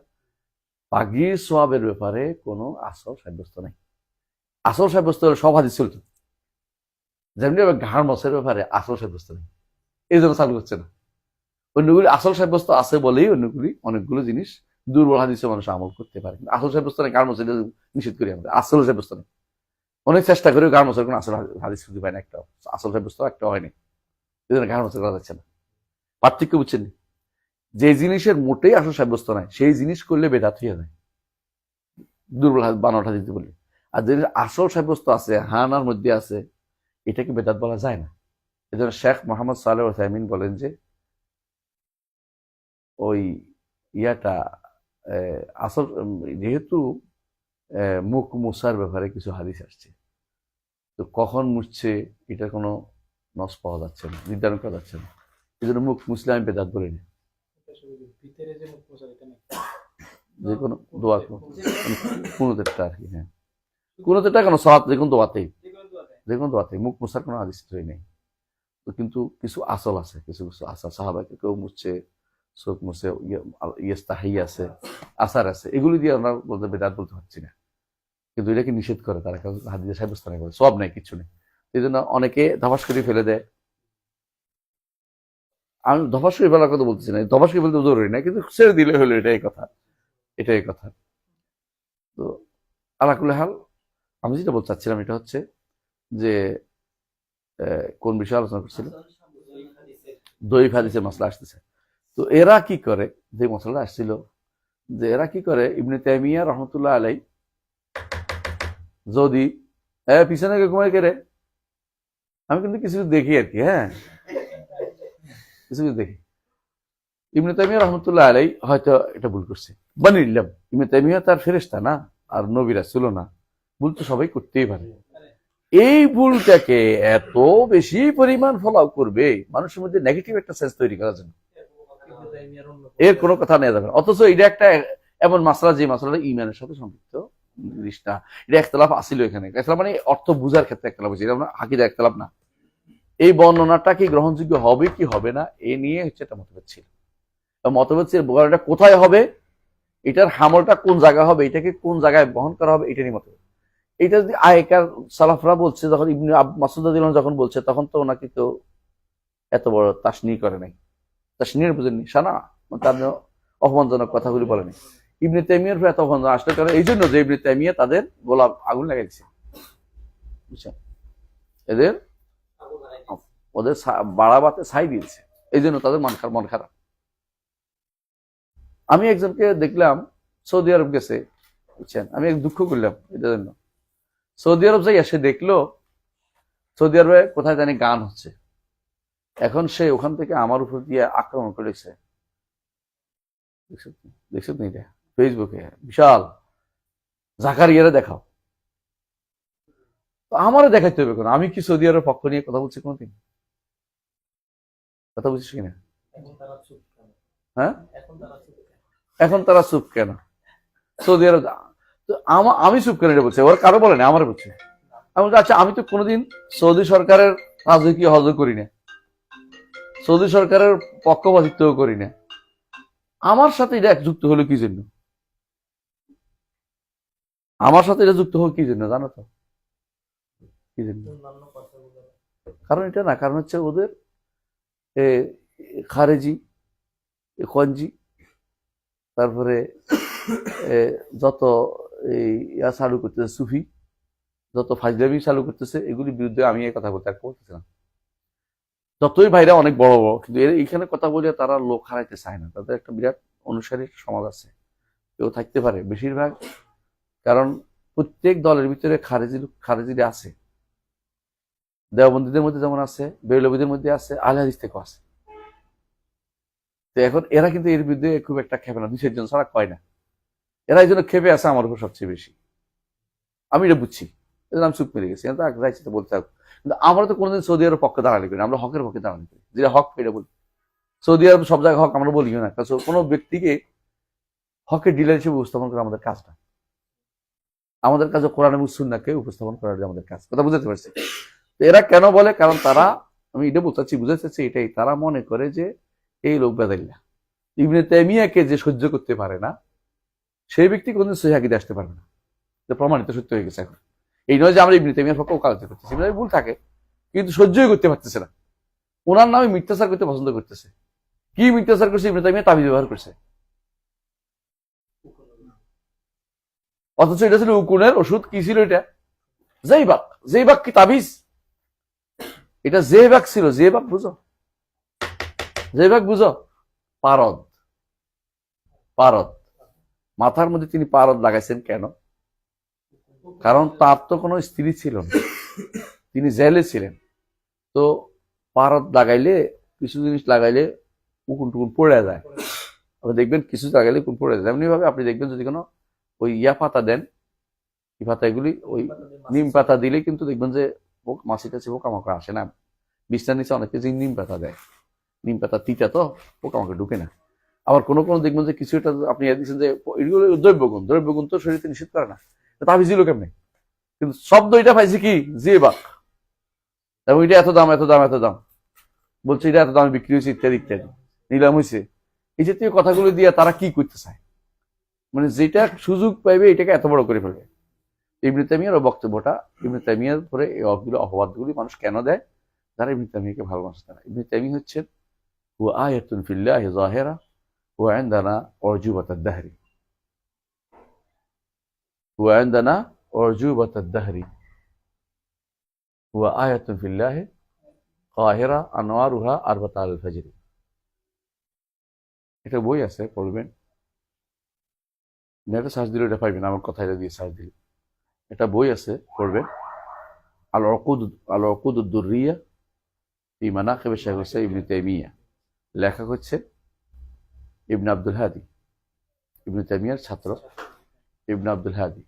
পাগড়ির সোয়াবের ব্যাপারে কোনো আসল সাব্যস্ত নাই। আসল সাব্যস্ত হলে সব হাদিস চলত, যেমনি ঘাড় মশের ব্যাপারে আসল সাব্যস্ত নেই, এই জন্য চালু হচ্ছে না। অন্যগুলি আসল সাব্যস্ত আছে বলেই অন্যগুলি অনেকগুলো জিনিস দুর্বল হাদিসে মানুষ আমল করতে পারে, কিন্তু আসল সাব্যস্ত নেই। ঘাড় মশে নিষেধ করি আমরা, আসল সাব্যস্ত নেই। অনেক চেষ্টা করে ঘাড় মশের কোনো আসল হাদিস খুঁজে পায় না, একটা আসল সাব্যস্ত একটা হয়নি, এই জন্য ঘাড় মশে করা যাচ্ছে না। পার্থক্য বুঝছেন, যে জিনিসের মোটেই আসল সাব্যস্ত নাই সেই জিনিস করলে বেদাত হয়ে যায়, দুর্বল বানাটা দিতে বলি। আর যে আসল সাব্যস্ত আছে, হানার মধ্যে আছে, এটাকে বেদাত বলা যায় না। এই জন্য শেখ মোহাম্মদ সালেহ উসাইমিন বলেন যে ওই ইয়াটা আসল, যেহেতু মুখ মুছার ব্যাপারে কিছু হাদিস আসছে, তো কখন মুছছে এটা কোনো নস পাওয়া যাচ্ছে না, নির্ধারণ করা যাচ্ছে না, এই জন্য মুখ মুছলে আমি বেদাত বলি না। যে কোনো দোয়া কোনোটা আর কি, হ্যাঁ কোনোটা কেন সালাত, যে কোনো দোয়াতেই, যে কোনো দোয়াতেই মুখ মুছার কোনো হাদিস নেই। তো কিন্তু কিছু আসল আছে, কিছু কিছু আসল, সাহাবাকে কেউ মুছছে, চোখ মুছে, ইয়েস্তাহি আছে, আসার আছে, এগুলি দিয়ে আমরা বলতে বেদাত বলতে পারছি না। কিন্তু এটাকে নিষেধ করে তারা, হাদিসে সাব্যস্ত করে, সব নাই, কিছু নেই। এই জন্য অনেকে ধপাস করে ফেলে দেয়। আমি ধপাস করে ফেলার কথা বলতেছি না, ধপাস করে ফেলতে জরুরি না, কিন্তু ছেড়ে দিলে হলো, এটাই কথা, এটাই কথা। তো আলাকুল হাল, আমি যেটা বলতে চাচ্ছিলাম এটা হচ্ছে যে কোন বিষয়ে আলোচনা করছিলাম, দইফ হাদিসের মশলা আসতেছে। তো এরা কি করে, যে মশলাটা আসছিল, যে এরা কি করে, ইবনে তাইমিয়া রহমতুল্লাহ আলাই যদি পিছনে ঘুমাই কেড়ে, আমি কিন্তু কিছু দেখি আর কি, হ্যাঁ কিছু দেখি, ইবনে তাইমিয়া রহমতুল্লাহ আলাই হয়তো এটা ভুল করছে, বানিয়ে নিলাম। ইবনে তাইমিয়া তার ফেরেশতা না, আর নবীরা ছিল না, ভুল তো সবাই করতেই পারে। এই ভুলটাকে এত বেশি পরিমাণ ফলো করবে মানুষের মধ্যে নেগেটিভ একটা সেন্স তৈরি করার জন্য, এর কোনো কথা নেওয়া যাবে না। অথচ এটা একটা এমন মাসলা যে মাসলাটা ইমানের সাথে সম্পৃক্ত জিনিস না। এটা একতলাফ আসিল এখানে, একতলাফ মানে অর্থ বুঝার ক্ষেত্রে একতলাফ হয়েছে, এটা আকিদা একতলাফ না। এই বর্ণনাটা কি গ্রহণযোগ্য হবে কি হবে না এ নিয়ে হচ্ছে একটা মতভেদ ছিল। মতভেদ ছিল এটা কোথায় হবে, এটার হামলটা কোন জায়গা হবে, এটাকে কোন জায়গায় বহন করা হবে, এটা নিয়ে মতভেদ। এটা যদি আগেকার সালাফরা বলছে, যখন ইবনে মাসউদ রাদিয়াল্লাহু আনহু যখন বলছে, তখন তো ওনাকে তো এত বড় তাসনি করে নাই, তাসনির বুঝেননি, সানা তার অপমানজনক কথাগুলি বলেনি। ইবনে তাইমিয়ার উপর এত অপমানজনক আসলে কারণ এই জন্য যে ইবনে তাইমিয়া তাদের গোলাপ আগুন লাগাইছে, বুঝছেন, এদের ওদের বাড়াবাতে ছাই দিয়েছে, এই জন্য তাদের মন খারাপ। আমি একজনকে দেখলাম সৌদি আরব গেছে, বুঝছেন, আমি দুঃখ করলাম এটার জন্য। সৌদি আরব যাই সে দেখলো সৌদি আরবে কোথায় জানি গান হচ্ছে, এখন সে ওখান থেকে আমার উপর দিয়ে আক্রমণ করেছে, দেখছো তো এটা ফেসবুকে, বিশাল জাকারিয়ারে দেখাও। আমারও দেখাইতে হবে, আমি কি সৌদি আরবের পক্ষ নিয়ে কথা বলছি কোনোদিন? কথা বলছিস কিনা? হ্যাঁ, এখন তারা চুপ কেন? সৌদি আরব আমি চুপ কেন এটা বলছি, ওর কারো বলে না, আমার বলছে। আমি বলছি আচ্ছা, আমি তো কোনোদিন সৌদি সরকারের রাজকীয় হজ করি না, সৌদি সরকারের পক্ষপাতিত্ব করি না, আমার সাথে এটা যুক্ত হলো কি জন্য? আমার সাথে এটা যুক্ত হলো কি জন্য জানো তো? কি জন্য? কারণ এটা না, কারণ হচ্ছে ওদের খারেজি, খঞ্জি, তারপরে যত ইয়া চালু করতেছে সুফি, যত ফাজলামি চালু করতেছে, এগুলির বিরুদ্ধে আমি এই কথা বলতে বলতেছিলাম। যতই ভাইরা অনেক বড় বড়, কিন্তু এইখানে কথা বলে তারা লোক হারাইতে চায় না, তাদের একটা বিরাট অনুসারীর সমাজ আছে, কেউ থাকতে পারে বেশিরভাগ, কারণ প্রত্যেক দলের ভিতরে খারেজিরা আছে, দেওবন্দীদের মধ্যে যেমন আছে, বেরলভীদের মধ্যে আছে, আহলে হাদিস থেকেও আছে। তো এখন এরা কিন্তু এর বিরুদ্ধে খুব একটা খেপে না, 2-4 জন ছাড়া কয় না, এরা এই জন্য খেপে আছে আমার উপর সবচেয়ে বেশি। আমি এটা বুঝছি, এই আমি চুপ মেরে গেছি, যাইছি তো বলতে থাকবো। কিন্তু আমরা তো কোনোদিন সৌদি আরবের পক্ষে দাঁড়ালি করি, আমরা হকের পক্ষে দাঁড়ালি করি, যেটা হক এটা বলি। সৌদি আরব সব জায়গায় হক আমরা বলিও না, কারণ কোনো ব্যক্তিকে হকের ডিলার হিসেবে উপস্থাপন করা আমাদের কাজ না। আমাদের কাজ কোরআন এবং সুন্নাহকে উপস্থাপন করার আমাদের কাজ, কথা বুঝতে পারছি? তো এরা কেন বলে, কারণ তারা, আমি এটা বলতে চাচ্ছি, বুঝাতে চাচ্ছি এটাই, তারা মনে করে যে এই লোক বেদাইল্লা ইবনে তাইমিয়াকে যে সহ্য করতে পারে না, সেই ব্যক্তি কোনদিন সহিহ আকীদা আসতে পারবে না, প্রমাণিত সত্য হয়ে গেছে এখন। এই নয় যে আমরা ইবনে তাইমিয়ার পক্ষে ওকালতি করতেছি, ভুল থাকে, কিন্তু সহ্যই করতে পারতেছে না, ওনার নামে মিথ্যাচার করতে পছন্দ করতেছে। কি মিথ্যাচার করছে? ইবনে তাইমিয়া তাবিজ ব্যবহার করছে, অথচ এটা ছিল উকুনের ওষুধ। কি ছিল এটা? জেইবাক। জেইবাক কি তাবিজ? এটা জেইবাক ছিল। জেইবাক বুঝো? জেইবাক বুঝো? পারদ। পারদ মাথার মধ্যে তিনি পারদ লাগাইছেন কেন? কারণ তার তো কোনো স্ত্রী ছিল না, তিনি জেলে ছিলেন। তো পারদ লাগাইলে, কিছু জিনিস লাগাইলে উকুন টুকুন পড়ে যায়, আপনি দেখবেন কিছু লাগাইলে উকুন পড়ে যায়। এমনি ভাবে আপনি দেখবেন যদি কোনো ওই ইয়া পাতা দেন, এই পাতা, এগুলি ওই নিম পাতা দিলে কিন্তু দেখবেন যে মাছি টাছি পোকামাকড় আসে না। বিছনার নিচে অনেকে যে নিম পাতা দেয়, নিম পাতা তিতা তো পোকামাকড় ঢুকে না। আবার কোনো কোনো দেখবেন যে কিছু একটা আপনি দিচ্ছেন যে এগুলো দ্রব্যগুণ, দ্রব্যগুণ তো শরীরে নিষেধ করে না, তাবিজ দিল কেমনে? কিন্তু শব্দ এটা পাইছে কি? জেবাক। এবং এটা এত দাম, এত দাম, এত দাম, বলছে এটা এত দামে বিক্রি হয়েছে, ইত্যাদি ইত্যাদি, নিলাম হয়েছে। এই জাতীয় কথাগুলো দিয়ে তারা কি করতে চায়, মানে যেটা সুযোগ পাইবে এটাকে এত বড় করে ফেলবে। ইবনে তাইমিয়ার বক্তব্যটা, ইবনে তাইমিয়ার পরে এই অপবাদগুলি মানুষ কেন দেয়? যারা ইবনে তাইমিয়াকে ভালোবাসে তারা। ইবনে তাইমিয়া হচ্ছেন হুয়া আয়াতুন ফিল্লাহি যাহিরা ওয়া ইনদানা উরজুবাতাদ দাহরি। হুয়া ইনদানা উরজুবাতাদ দাহরি হুয়া আয়াতুন ফিল্লাহি কাহিরা আনওয়ারুহা আরবাতা আল ফাজর। এটা বই আছে, পড়বেন, নেটে সার্চ দিলে এটা পাইবেন, আমার কথা এটা দিয়ে সার্চ দিলে এটা বই আছে, পড়বেন। আল উকুদ দুররিয়া ফি মানাকিব শাইখুল ইসলাম ইবনে তাইমিয়া, লেখক হচ্ছে ইবনে আব্দুল হাদি, ইবনে তাইমিয়ার ছাত্র ইবনে আব্দুল হাদি।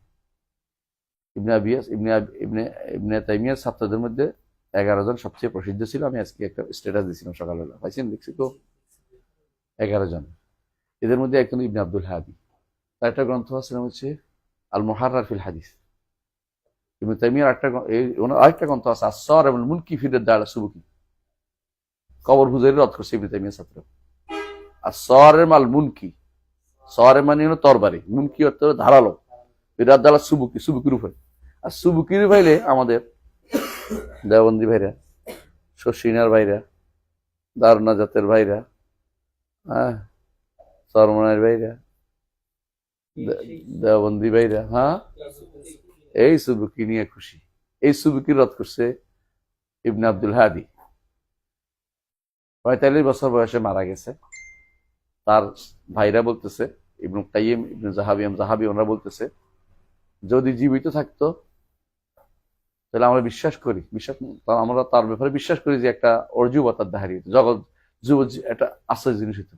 ইবনে তাইমিয়ার ছাত্রদের মধ্যে 11 জন সবচেয়ে প্রসিদ্ধ ছিল। আমি আজকে একটা স্ট্যাটাস দিয়েছিলাম সকালবেলা, পাইছেন? দেখছি তো 11 জন। এদের মধ্যে একজন ইবনে আব্দুল হাদি। তার একটা গ্রন্থ আছে, নাম হচ্ছে আল মুহাররার ফিল হাদিস। ইবনে তাইমিয়ার আরেকটা গ্রন্থ আছে আস-সারিম আল মুনকি ফি রাদ্দ আলা সুবকি। কবর হুজুরের রদ করছে ইবনে তাইমিয়ার ছাত্র। আস-সারিম আল মুনকি, সারিম মানে হলো তরবারি, মুনকি অর্থ ধারালো, ফি রাদ্দ আলা সুবকি, সুবকির উপরে। আর সুবকির ভাইলে আমাদের দেওবন্দি ভাইরা, শশিনার ভাইরা, দারুনা জাতের ভাইরা, হ্যাঁ, সরমনের ভাইরা, দেওবন্দি ভাইরা, হ্যাঁ, এই সুবকি নিয়ে খুশি। এই সুবকির রদ করছে ইবনে আব্দুল হাদি। 45 বছর বয়সে মারা গেছে। তার ভাইরা বলতেছে, ইবনে কাইয়িম, ইবনে জাহাবি ওনারা বলতেছে, যদি জীবিত থাকতো তাহলে আমরা আমরা তার ব্যাপারে বিশ্বাস করি যে একটা অর্জুবতার দাহারি হতো, জগৎ যুব একটা আশ্চর্য জিনিস হতো।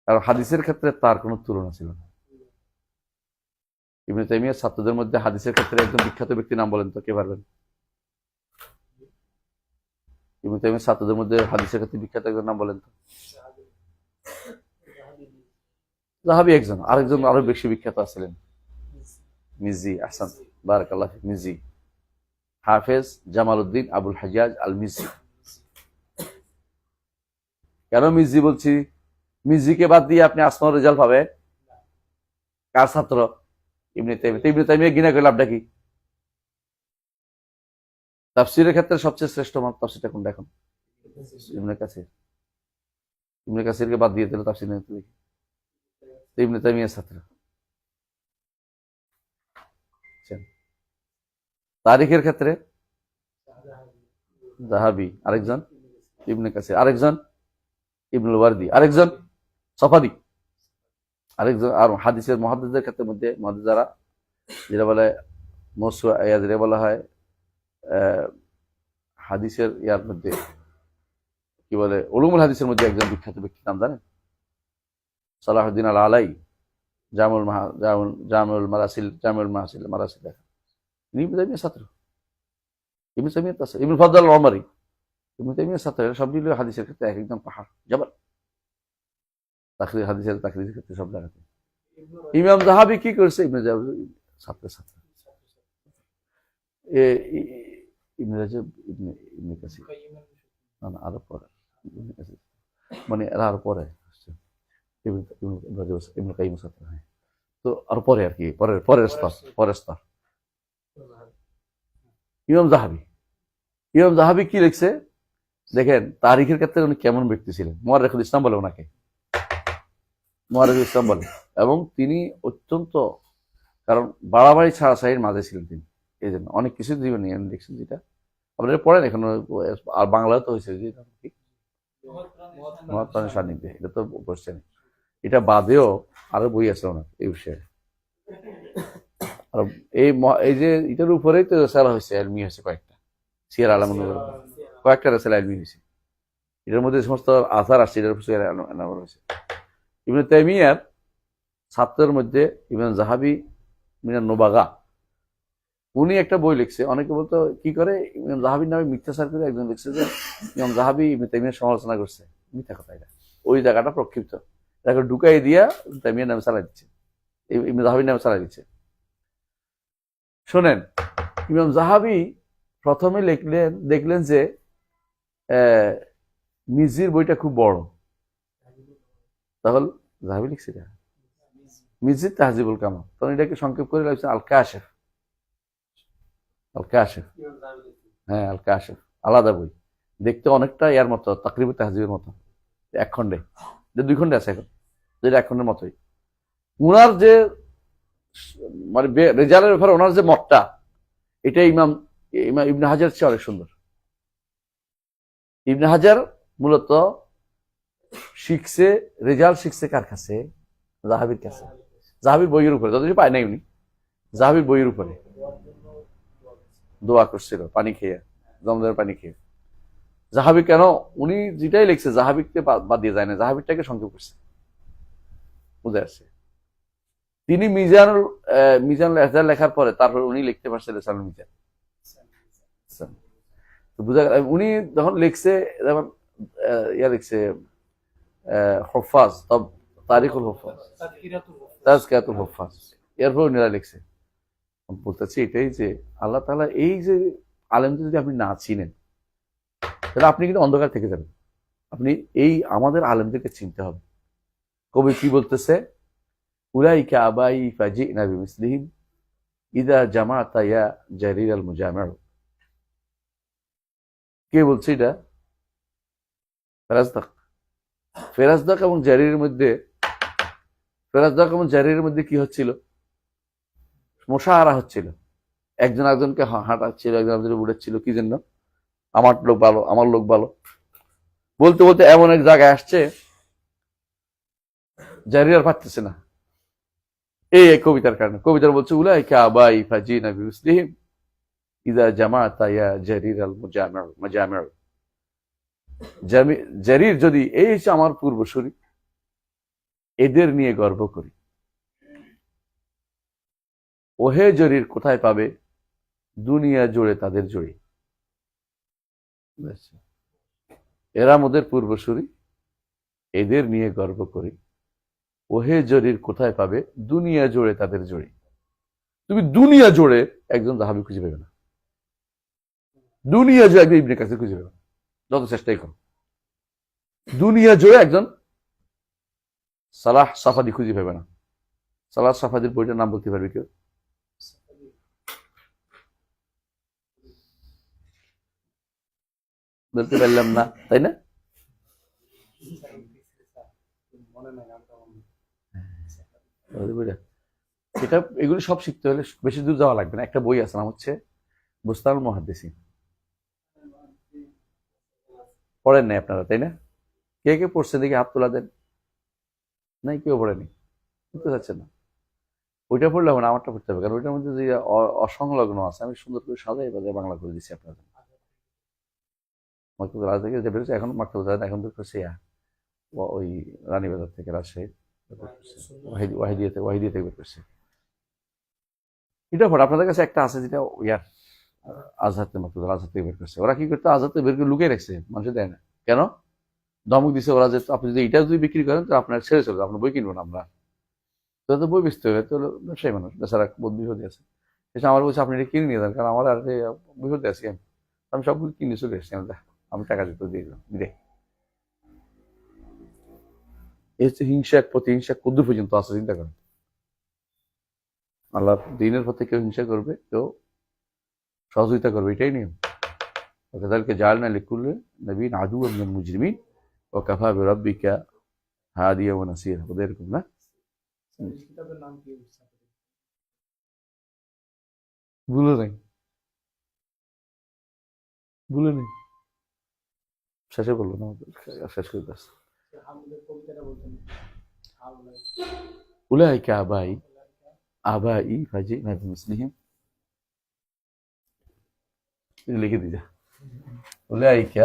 আর হাদিসের ক্ষেত্রে তার কোনো তুলনা ছিল না। ইবনে তাইমিয়ার ছাত্রদের মধ্যে হাদিসের ক্ষেত্রে একজন বিখ্যাত ব্যক্তির নাম বলেন তো, কে পারবেন? ইবনে তাইমিয়ার ছাত্রদের মধ্যে হাদিসের ক্ষেত্রে বিখ্যাত একজন নাম বলেন তো। জাহাবি একজন, আরেকজন আরো বেশি বিখ্যাত ছিলেন মিজি। আহসান, বারাকাল্লাহ ফিক। মিজি, হাফেজ জামালউদ্দিন আবুল হাজ্জাজ আল মিজি। কেন মিজি বলছি? মিজিকে বাদ দিয়ে আপনি আসমাউর রেজাল্ট পাবেন। কার ছাত্র? ইবনে তাইমিয়া। ইবনে তাইমিয়া গিনা করে লাভটা কি? তাফসীরের ক্ষেত্রে সবচেয়ে শ্রেষ্ঠ তাফসীরটা কোনটা এখন? ইবনে কাসির। ইবনে কাসিরকে বাদ দিয়ে দিলে তাফসীর নেই। ইবনে তাইমিয়ার ছাত্র। তারিখের ক্ষেত্রে জাহাবি, আরেকজন ইবনে কাসির, আরেকজন ইবনুল ওয়ারদি, আরেকজন সফাদি, আরেকজন। আর হাদিসের মুহাদ্দিসদের ক্ষেত্রে মধ্যে মুহাদ্দিস যারা, যেটা বলে যেটা বলা হয় হাদিসের ইয়ার মধ্যে কি বলে, উলুমুল হাদিসের মধ্যে একজন বিখ্যাত ব্যক্তির নাম জানেন? সালাহুদ্দিন আল আলাই, জামুল মারাসিল দেখা। ইবনে তাইমিয়ার ছাত্র। ইবনে তাইমিয়ার ছাত্র ইবনে ফজল আল ওমরি, ইবনে তাইমিয়ার ছাত্র। সব মিলিয়ে হাদিসের ক্ষেত্রে এক একদম পাহাড়, জবল। হাদিসের তাকরিরের ক্ষেত্রে সব জায়গাতে। ইমাম জাহাবি কি করছে? ইবনে জাহাবি ছাত্র। ইবনে রাজব, ইবনে কাসির, না আরো পরে, ইবনে কাসির মানে এরা আরো পরে। ইবনে কাইয়িম ছাত্র, হ্যাঁ। তো আর পরে আর কি, পরের স্তর ইমাম জাহাবি কি লিখছে দেখেন। তারিখের ক্ষেত্রে উনি কেমন ব্যক্তি ছিলেন। মুআররিখুল ইসলাম বলে ওনাকে, মুআররিখুল ইসলাম বলে। এবং তিনি অত্যন্ত, কারণ বাড়াবাড়ি ছাড়াছাড়ির মাঝে ছিলেন তিনি। এই জন্য অনেক কিছু জীবনী আমি দেখছেন, যেটা আপনারা পড়েন এখন, আর বাংলায় তো হয়েছে যে মহৎ প্রাণের সান্নিধ্যে, এটা তো পড়ছেন। এটা বাদেও আরো বই আছে ওনার এই বিষয়ে। আর এই যে এটার উপরেই তো রেসালা হয়েছে, এলমি হয়েছে কয়েকটা, সিয়ার আলম কয়েকটা রেসালা এলমি হয়েছে। এটার মধ্যে সমস্ত আসার আসছে, এটার উপর হয়েছে। ইবনে তাইমিয়ার ছাত্রের মধ্যে ইমাম জাহাবি মিনান নোবাগা, উনি একটা বই লিখছে। অনেকে বলতো কি করে, ইমাম জাহাবির নামে মিথ্যাচার করে একজন লিখছে যে ইমাম জাহাবি ইবনে তাইমিয়ার সমালোচনা করছে। মিথ্যা কথা এটা। ওই জায়গাটা প্রক্ষিপ্ত, তাকে ঢুকাই দিয়া তাইমিয়ার নামে চালাই দিচ্ছে, ইবনে জাহাবির নামে চালাই দিচ্ছে। শোনেন, ইমাম জাহাবি প্রথমে দেখলেন যে মিজির বইটা খুব বড়। তাহলে জাহাবি লিখছে মিজির তাহজিবুল কামাল, তখন এটাকে সংক্ষেপ করে লাগছে আল কাশিফ। হ্যাঁ, আল কাশিফ আলাদা বই, দেখতে অনেকটা ইয়ার মতো, তাকরিবুত তাহজিবের মতো, এক খন্ডে, 2 খন্ডে আছে এখন, যেটা 1 খন্ডের মতোই। উনার যে মানে রেজালের ব্যাপারে ওনার যে মতটা, এটা ইমাম ইবনে হাজার চেয়ে অনেক সুন্দর। ইবনে হাজার মূলত রেজাল শিখছে কার কাছে? জাহাবির কাছে, জাহাবির বইয়ের উপরে। যতদিন পায় নাই উনি, জাহাবির বইয়ের উপরে দোয়া করছিল পানি খেয়ে, জমজমের পানি খেয়ে। জাহাবি কেন উনি যেটাই লিখছে জাহাবিকে বাদ দিয়ে যায় না, জাহাবিরটাকে সংক্ষেপ করছে, বুঝে আসছে। তিনি মিজানুল এহসান লেখার পরে তারপর উনি লিখতে পারছেন রেসালুল মিজান। বুঝা গেল, উনি যখন লিখছে, যেমন লিখছে হুফাজ তারিকুল হুফাজ, তাজকিয়াতুল হুফাজ, এরপর ওনারা লিখছে। বলতেছি এটাই যে আল্লাহ তাআলা এই যে আলেমদের যদি আপনি না চিনেন তাহলে আপনি কিন্তু অন্ধকার থেকে যাবেন। আপনি এই আমাদের আলেমদেরকে চিনতে হবে। কবি কি বলতেছে, উলাইকা আবাই ফাজিনা বিমিসলিহিম ইদা জামাতা ইয়া জারির আল মুজামিউ। কে বলছে এটা? ফেরাজদাক। ফেরাজদাক এবং জারিরের মধ্যে, ফেরাজদাক এবং জারিরের মধ্যে কি হচ্ছিল? মুশাহারা হচ্ছিল। একজন একজনকে হাঁটাচ্ছিল, একজন একজনকে উড়াচ্ছিল, কি জন্য? আমার লোক ভালো, আমার লোক ভালো বলতে বলতে এমন এক জায়গায় আসছে জারির আর পারতেছে না। এই কবিতার কারণে কবিতার বলছে, উলাইকা আবাই ফাজিনা বিমিসলিহিম ইদা জামাতা ইয়া জারির আল মুজামিউ। জারির যদি এই যে আমার পূর্বসূরি, এদের নিয়ে গর্ব করি। ওহে জরির কোথায় পাবে দুনিয়া জুড়ে তাদের জড়ি। এরা মোদের পূর্বসূরি, এদের নিয়ে গর্ব করি। ওহে জরির কোথায় পাবে দুনিয়া জুড়ে তাদের জড়ি। তুমি দুনিয়া জুড়ে একজন সাহাবী খুঁজে পাবে না, দুনিয়া জুড়ে একজন ইবনে কাসির খুঁজে পাবে না, যত চেষ্টাই করো। দুনিয়া জুড়ে একজন সালাহ সাফাদি খুঁজে পাবে না। সালাহ সাফাদির বইটার নাম বলতে পারবে কেউ? বলতে পারলাম না, তাই না? এটা এগুলো সব শিখতে হলে বেশি দূর যাওয়া লাগবে না। একটা বই আছে, নাম হচ্ছে বুস্তানুল মুহাদ্দিসিন। পড়েন নাই আপনারা, তাই না? কে কে পড়ছেন দেখি হাত তোলা দেন। নাই, কেউ পড়েনি, বুঝতে পারছেন না। ওইটা পড়লে হবে না, আমারটা পড়তে হবে, কারণ ওইটার মধ্যে যে অসংলগ্ন আছে আমি সুন্দর করে সাজাই বাজায় বাংলা করে দিচ্ছি আপনাদের। মাকতুবুল আজাদ থেকে যে বেরোচ্ছে এখন, মাকতুবুল আজাদ এখন বের করছে ওই রানীবাজার থেকে, রাজশাহী ওয়াহিদিয়া থেকে বের করছে। এটা পড়ে আপনাদের কাছে একটা আছে যেটা ইয়ার আজহার থেকে, মাকতুবুল আজহার থেকে বের করছে। ওরা কি করতে, আজহার থেকে বের করে লুকিয়ে রাখছে, মানুষের দেয় না। কেন? ধমক দিছে ওরা যে আপনি যদি এটা যদি বিক্রি করেন তো আপনার ছেড়ে চলবে, আপনার বই কিনবো না আমরা। তো বই বেচতে হবে, তো ব্যবসায়ী মানুষ বেচারা বহুত বিপদে আছে। সেটা আমার বলছে আপনি এটা কিনে নিয়ে যান, কারণ আমার আর বিপদে আছি আমি সবগুলো কিনে চলে এসেছি। আমি টাকা দিতে দিয়ে দিলাম, বিদায়। এই হচ্ছে হিংসা, প্রতিহিংসা কদ্দূর পর্যন্ত আছে চিন্তা করেন। আল্লাহ দিনের পথে কেউ হিংসা করবে, কেউ সহযোগিতা করবে, এটাই নিয়ম। ওকাযালিকা জাআলনা লিকুল্লি নাবিয়্যিন আদুওয়াম মিনাল মুজরিমিন ওয়া কাফা বিরাব্বিকা হাদিয়া ওয়া নাসীরা। ওদের এরকম না? কিতাবের নাম কি? ভুলে নাই, ভুলে নেই, শেষে বললো না, শেষ করে দিচ্ছে। কবিতাটা বলতেন, উলাইকা আবাই ফাজিনা বিমিসলিহিম, লিখে দিজা। উলাইকা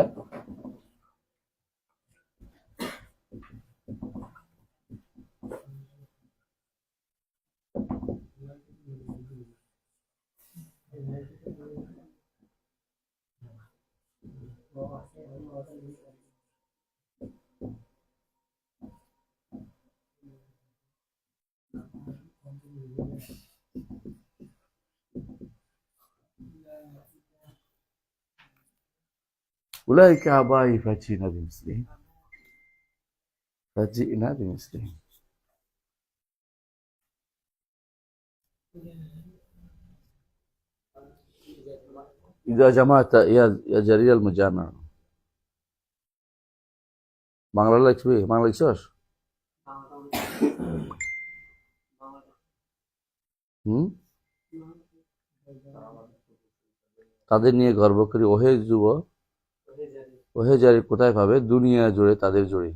أولئك آبائي فجئنا بمثلهم فجئنا بمثلهم إذا جمعت يا جرير المجامع। বাংলা লিখবি? বাংলা লিখছস? তাদের নিয়ে গর্ব করি। ওহে যুব, ওহে জারি কোথায় পাবে দুনিয়া জুড়ে তাদের জড়ি।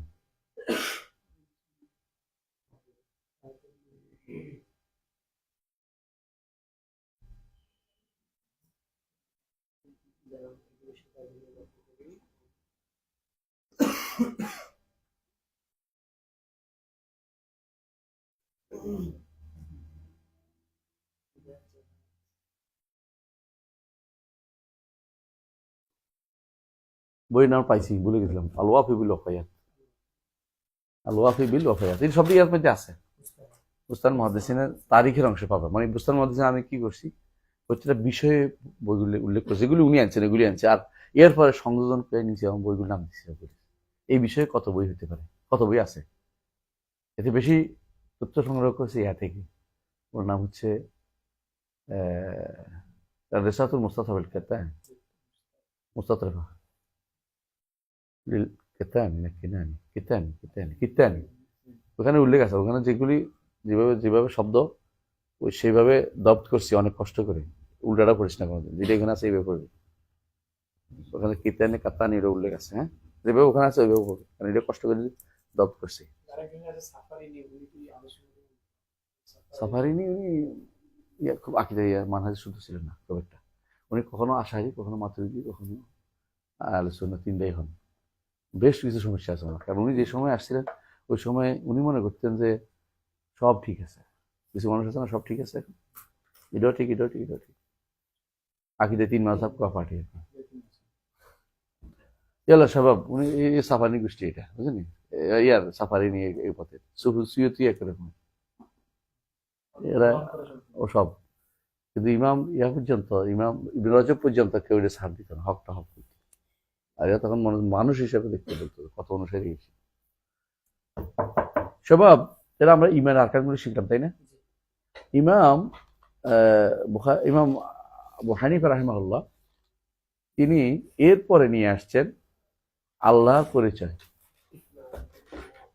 বই নাম পাইছি, ভুলে গেছিলাম। আল ওয়াফি বিল ওয়াফায়াত। আল ওয়াফি বিল ওয়াফায়াত, এই সবই এর মধ্যে আছে। বুস্তান মুহাদ্দিসিনের তারিখের অংশে পাবে, মানে বুস্তান মুহাদ্দিসিন আমি কি করছি, প্রত্যেকটা বিষয়ে বইগুলো উল্লেখ করছি, যেগুলি উনি আনছেন এগুলি আনছে, আর এরপরে সংযোজন করে নিচে আমার বইগুলোর নাম দিচ্ছি। এই বিষয়ে কত বই হতে পারে, কত বই আছে, এতে বেশি তথ্য সংগ্রহ করছে ইয়া থেকে। ওর নাম হচ্ছে রেসাতুল মুস্তাসাবিল কেতান, মুস্তাতরিফা কেতানি না কিনানি, কিতানি কিতানি কিতানি, ওখানে উল্লেখ আছে। ওখানে যেগুলি যেভাবে যেভাবে শব্দ ওই সেইভাবে দপ্ত করছি অনেক কষ্ট করে, উল্টাটা পড়িস না কোনোদিন, যেটা এখানে আছে এইভাবে পড়বি। ওখানে কিতানি কাতানি এর উল্লেখ আছে, হ্যাঁ, যেভাবে ওখানে আছে ওইভাবে পড়বি, কারণ এটা কষ্ট করে দপ্ত করছি। সাফারিনি উনি খুব আকিদা মানহাজ শুদ্ধ ছিলেন না খুব একটা, উনি কখনো আশারি, কখনো মাতুরিদি, কখনো আলোচনা তিনটাই হন। বেশ কিছু সমস্যা আছে আমার, কারণ উনি যে সময় আসছিলেন ওই সময় উনি মনে করতেন যে সব ঠিক আছে, কিছু মানুষ আছে না সব ঠিক আছে, এটাও ঠিক এটাও ঠিক এটাও ঠিক, আকিদে তিন মাযহাব কা পার্টি আর কি। ইয়াল্লা সাবাব উনি এই সাফারি গোষ্ঠী, এটা বুঝলেন, ইয়ার সাফারি নিয়ে এই পথে সুয়ুতি একরকম এরা ও সব। কিন্তু ইমাম ইয়া পর্যন্ত, ইমাম ইবনে রজব পর্যন্ত কেউ এটা ছাড় দিত না, হকটা হক করতো। আর এরা তখন মানুষ হিসেবে দেখতে বলতো কত অনুসারী গেছে স্বভাব। এরা আমরা ইমান আরকানগুলো শিখলাম, তাই না? ইমাম ইমাম আবু হানিফা রাহিমাহুল্লাহ তিনি এরপরে নিয়ে আসছেন আল্লাহর পরিচয়।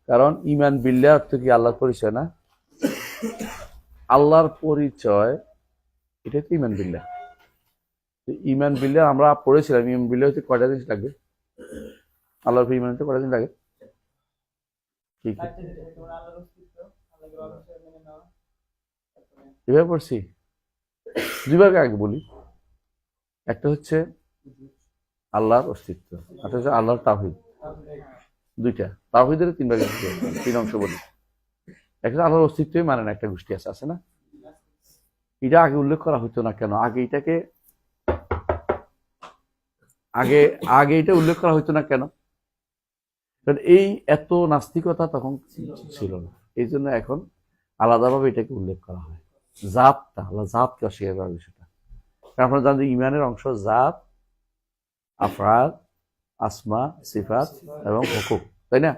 কারণ ইমান বিল্লাহ অর্থ কি আল্লাহর পরিচয় না? আল্লাহর পরিচয় এটাই তো ইমান বিল্লাহ। ইমান বিল্লাহ আমরা পড়েছিলাম, ইমান বিল্লাহ হচ্ছে কয়টা জিনিস লাগবে? আল্লাহর ইমান হচ্ছে কয়টা জিনিস লাগে? কি এভাবে পড়ছি, দুইবার আগে বলি। একটা হচ্ছে আল্লাহর অস্তিত্ব, একটা হচ্ছে আল্লাহর তাওহীদ। দুইটা তাওহীদের তিন ভাগে, তিন অংশ বলি। একটা আল্লাহর অস্তিত্বই মানে না, একটা গোষ্ঠী আছে না, এটা আগে উল্লেখ করা হতো না কেন? আগে এটাকে আগে আগে এটা উল্লেখ করা হতো না কেন? কারণ এই এত নাস্তিকতা তখন ছিল না, এই জন্য এখন আলাদাভাবে এটাকে উল্লেখ করা হয়। জাতটা আল্লাহ, জাতকে অস্বীকার করার বিষয়টা। আপনারা জানেন যে ইমানের অংশ জাত, আফরাদ, আসমা, সিফাত এবং হুকুক, তাই না?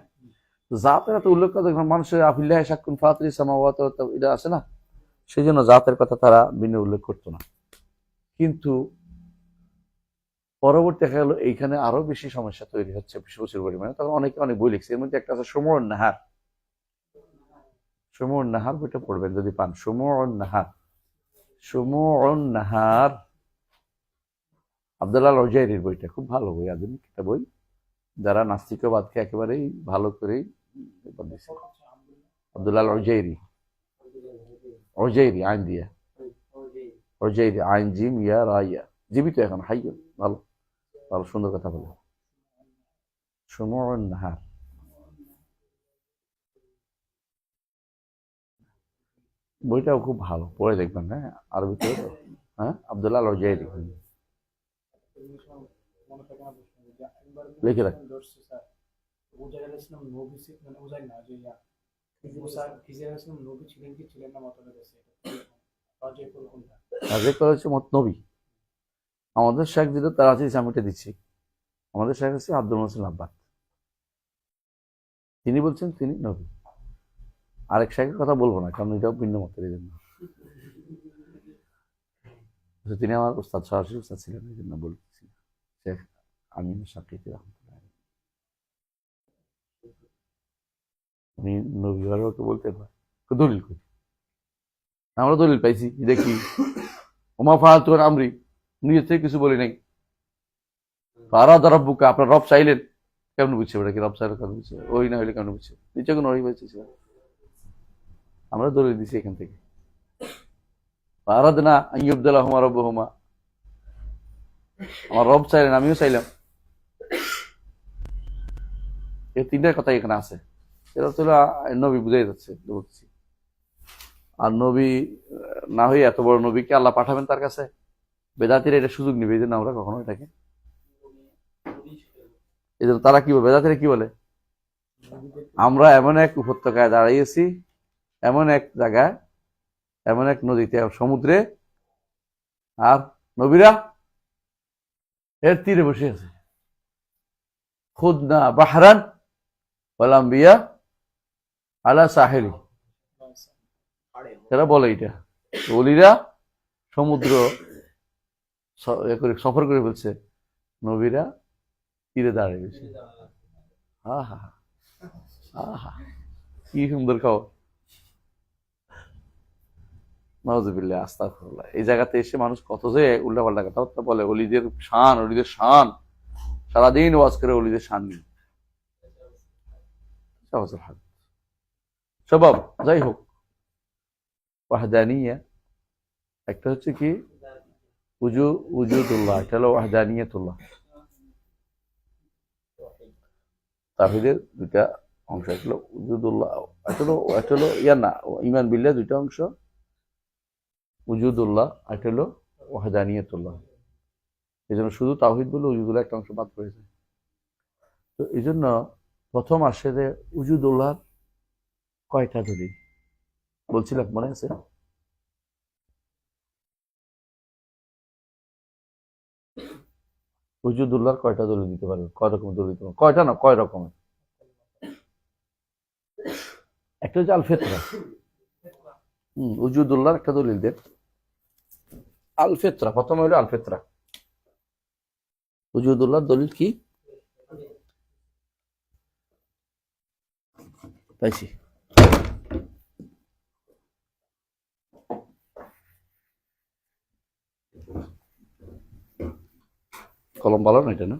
জাতের এত উল্লেখ করা দেখলাম মানুষের আফিল্লাহ শাকুন ফাতিরিস সামাওয়াতি এটা আছে না, সেই জন্য জাতের কথা তারা ভিন্ন উল্লেখ করতো না। কিন্তু পরবর্তী দেখা গেল এইখানে আরো বেশি সমস্যা তৈরি হচ্ছে প্রচুর পরিমাণে, তখন অনেকে অনেক বই লিখছে। এর মধ্যে একটা আছে সুমুউন নাহার। সুমুউন নাহার বইটা পড়বেন যদি পান, সুমুউন নাহার, সুমুউন নাহার আব্দুল্লাহ আল উজাইরির বইটা খুব ভালো বই, আধুনিক একটা বই, যারা নাস্তিকবাদকে একেবারেই ভালো করেই দিচ্ছে। আব্দুল্লাহ আল উজাইরি, উজাইরি আইন দিয়া, উজাইরি আইন জিম ইয়া রাইয়া, জীবিত এখন, হাই, ভালো ভালো সুন্দর কথা বলে। সুমুউন নাহার বইটাও খুব ভালো, পড়ে দেখবেন, হ্যাঁ, আরবিতে, হ্যাঁ, আব্দুল্লাহ আল উজাইরি লিখে রাখ। নবী আমাদের শেখ যেটা তার আছে, আমি এটা দিচ্ছি। আমাদের শেখ আছে আব্দুল মোহসিন আব্বাদ, তিনি বলছেন তিনি নবী। আরেক শেখের কথা বলবো না, কারণ এটাও ভিন্ন মতের, এই জন্য। তিনি আমার উস্তাদ, সরাসরি উস্তাদ ছিলেন, এই জন্য বলতেছি। শেখ আমিন সাকিব রহমতুল্লাহ, উনি নবী ওকে বলতেন না, দলিল করি, আমরা দলিল পাইছি, দেখি ওমা ফাহাল তোর আমরি, নিজের থেকে কিছু বলি নাই। আরাদা রাব্বুকা, আপনার রব চাইলেন, কেমন বুঝছে ওটা কি রব চাইলে কেমন বুঝছে, ওই না হইলে কেমন বুঝছে, নিচে কোনো ওই পাইছে, আমরা দলিল দিছি এখান থেকে। আরাদনা আইয়ুবদাল্লাহুমা রাব্বুহুমা, আমার রব চাইলেন, আমিও চাইলাম। এই তিনটার কথা এখানে আছে। এটা তো নবী বুঝাই যাচ্ছে বলছি। আর নবী না হয়ে এত বড় নবীকে আল্লাহ পাঠাবেন তার কাছে, বেদাতিরা এটা সুযোগ নিবে, এই জন্য আমরা কখনো এটাকে, এই জন্য তারা কি বলে, বেদাতিরা কি বলে, আমরা এমন এক উপত্যকায় দাঁড়িয়েছি, এমন এক জায়গায়, এমন এক নদীতে, সমুদ্রে, আর নবীরা এর তীরে বসে আছে। খুদনা বাহরান ওয়াল আম্বিয়া আলা সাহেলি, এরা বলে এটা। ওলিরা সমুদ্র সফর করে ফেলছে, নবীরা তীরে দাঁড়িয়ে গেছে। হা হা হা, কি সুন্দর খাও। নাউজুবিল্লাহ, আস্তাগফিরুল্লাহ। এই জায়গাতে এসে মানুষ কত যে উল্টাপাল্টা কথা বলে। অলিদের শান, অলিদের শান, সারাদিন ওয়াজ করে অলিদের শান নিয়ে। সবাব যাই হোক, ওয়াহদানিয়া একটা হচ্ছে কি উজুদুল্লাহ, এটা হলো ওয়াহদানিয়াতুল্লাহ। তাওহীদের দুইটা অংশ, একটা হলো উজুদুল্লাহ, একটা হলো ইয়া না, ঈমান বিল্লাহ দুইটা অংশ, উজুদুল্লাহ, একটা হলো ওয়াহদানিয়াতুল্লাহ। এই জন্য শুধু তাওহীদ বলে উজুদুল্লাহ একটা অংশ বাদ পড়েছে। তো এই জন্য প্রথম আসে যে উজুদুল্লাহ কয়টা দলিল বলছিলাম, মনে আছে? উজুদুল্লাহর কয়টা দলিল দিতে পারবে? কয় রকম দলিল দিতে পারবে? কয়টা না, কয় রকমের? একটা হচ্ছে আল ফিতরা। উজুদুল্লাহর একটা দলিল দেন, আল ফিতরা। প্রথম হলো আল ফিতরা। উজুদুল্লাহর দলিল কি পাইছি? কলম ভালো না এটা, না?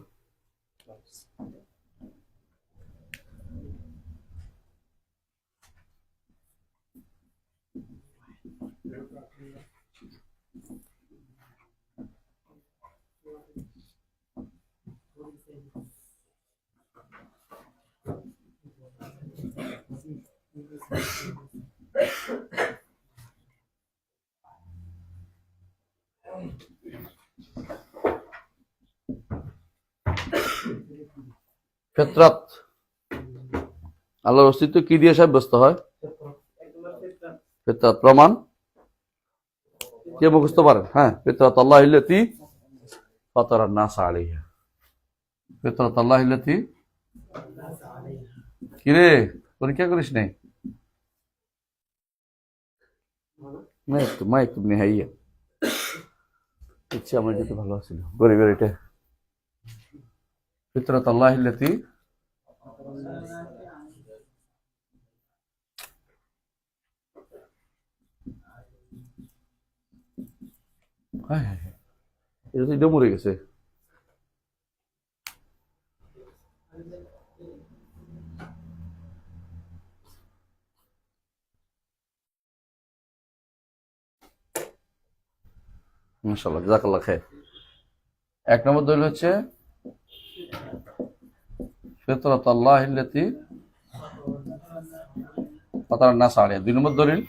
ফিতরাত, আল্লাহর অস্তিত্ব কি দিয়ে সাব্যস্ত হয়? ফিতরাত। প্রমাণ কে মুখস্থ পারেন? হ্যাঁ, ফিতরাত আল্লাহিল্লাতী ফাতারান নাস আলাইহা। ফিতরাত আল্লাহিল্লাতী, কি রে পরীক্ষা করিস নাই? মাইক তুমি হাইয়া ইচ্ছে আমার যেতে ভালো ছিল গরিবের এটা। ফিতরাত আল্লাহিল্লাতী, হ্যাঁ হ্যাঁ হ্যাঁ, এটা তো এটা মরে গেছে। মাশাআল্লাহ, জাযাকাল্লাহ খাইর। এক নম্বর দলিল হচ্ছে ফিতরাত আল্লাহিল্লাতী ফাতারান নাস আলাইহা। দুই নম্বর দলিল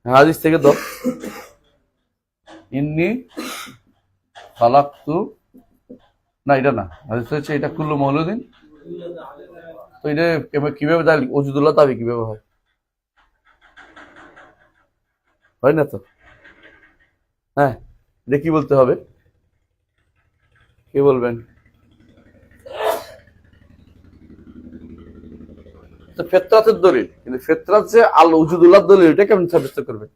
হাদিস থেকে দাও, ইন্নী খালাকতু, না এটা না, হাদিস হচ্ছে এটা কুল্লু মাউলুদিন। তো এটা কিভাবে দাঁড়িয়ে ওজুদুল্লাহ তাবি কিভাবে হয়? হয় না তো। হ্যাঁ, এটা কি বলতে হবে? কে বলবেন? তো ফিতরাতের দলিল, কিন্তু ফিতরাত যে আল ওজুদুল্লাহ দলিল, এটা কেমন সাব্যস্ত করবে?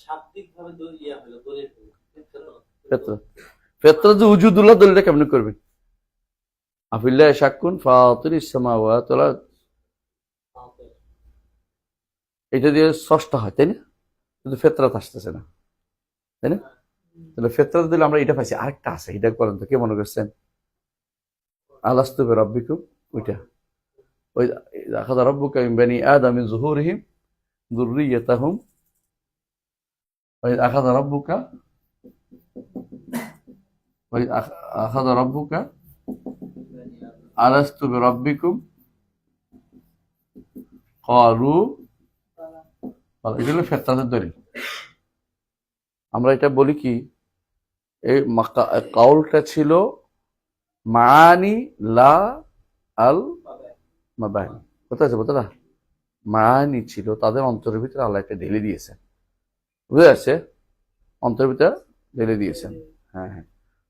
শাব্দিকভাবে দলিল হলো দলিল ফিতরাত, ফিতরাত যে ওজুদুল্লাহ দলিলটা কেমন করবে? আফিল্লাহি শাক্কুন ফাতিরিস সামাওয়াতি ওয়াল আরদ, এটা দিয়ে ষষ্ঠ হয়, তাই না? কিন্তু ফিতরাত আসতেছে না, তাই না? তাহলে ফিতরাত দিলে আমরা এটা পাইছি। আরেকটা আছে, এটা করেন তো, কে মনে করছেন? আলাস্তু বিরাব্বিকুম, ওইটা ওই আখাযা রাব্বুকা মিন বানি আদম মিন যুহুরিহিম যুররিয়াতাহুম, ওই আখাযা রাব্বুকা, ওই আখাযা রাব্বুকা আলাস্তু বিরাব্বিকুম ক্বালু, এটা হলো ফিতরাতের দলিল। আমরা এটা বলি কি, এই কাউলটা ছিল মানি লা আল মাবানি, কোথায় আছে বোঝা? মানি ছিল তাদের অন্তরের ভিতরে আল্লাহ একটা ঢেলে দিয়েছেন, বুঝে যাচ্ছে? অন্তরের ভিতরে ঢেলে দিয়েছেন। হ্যাঁ হ্যাঁ,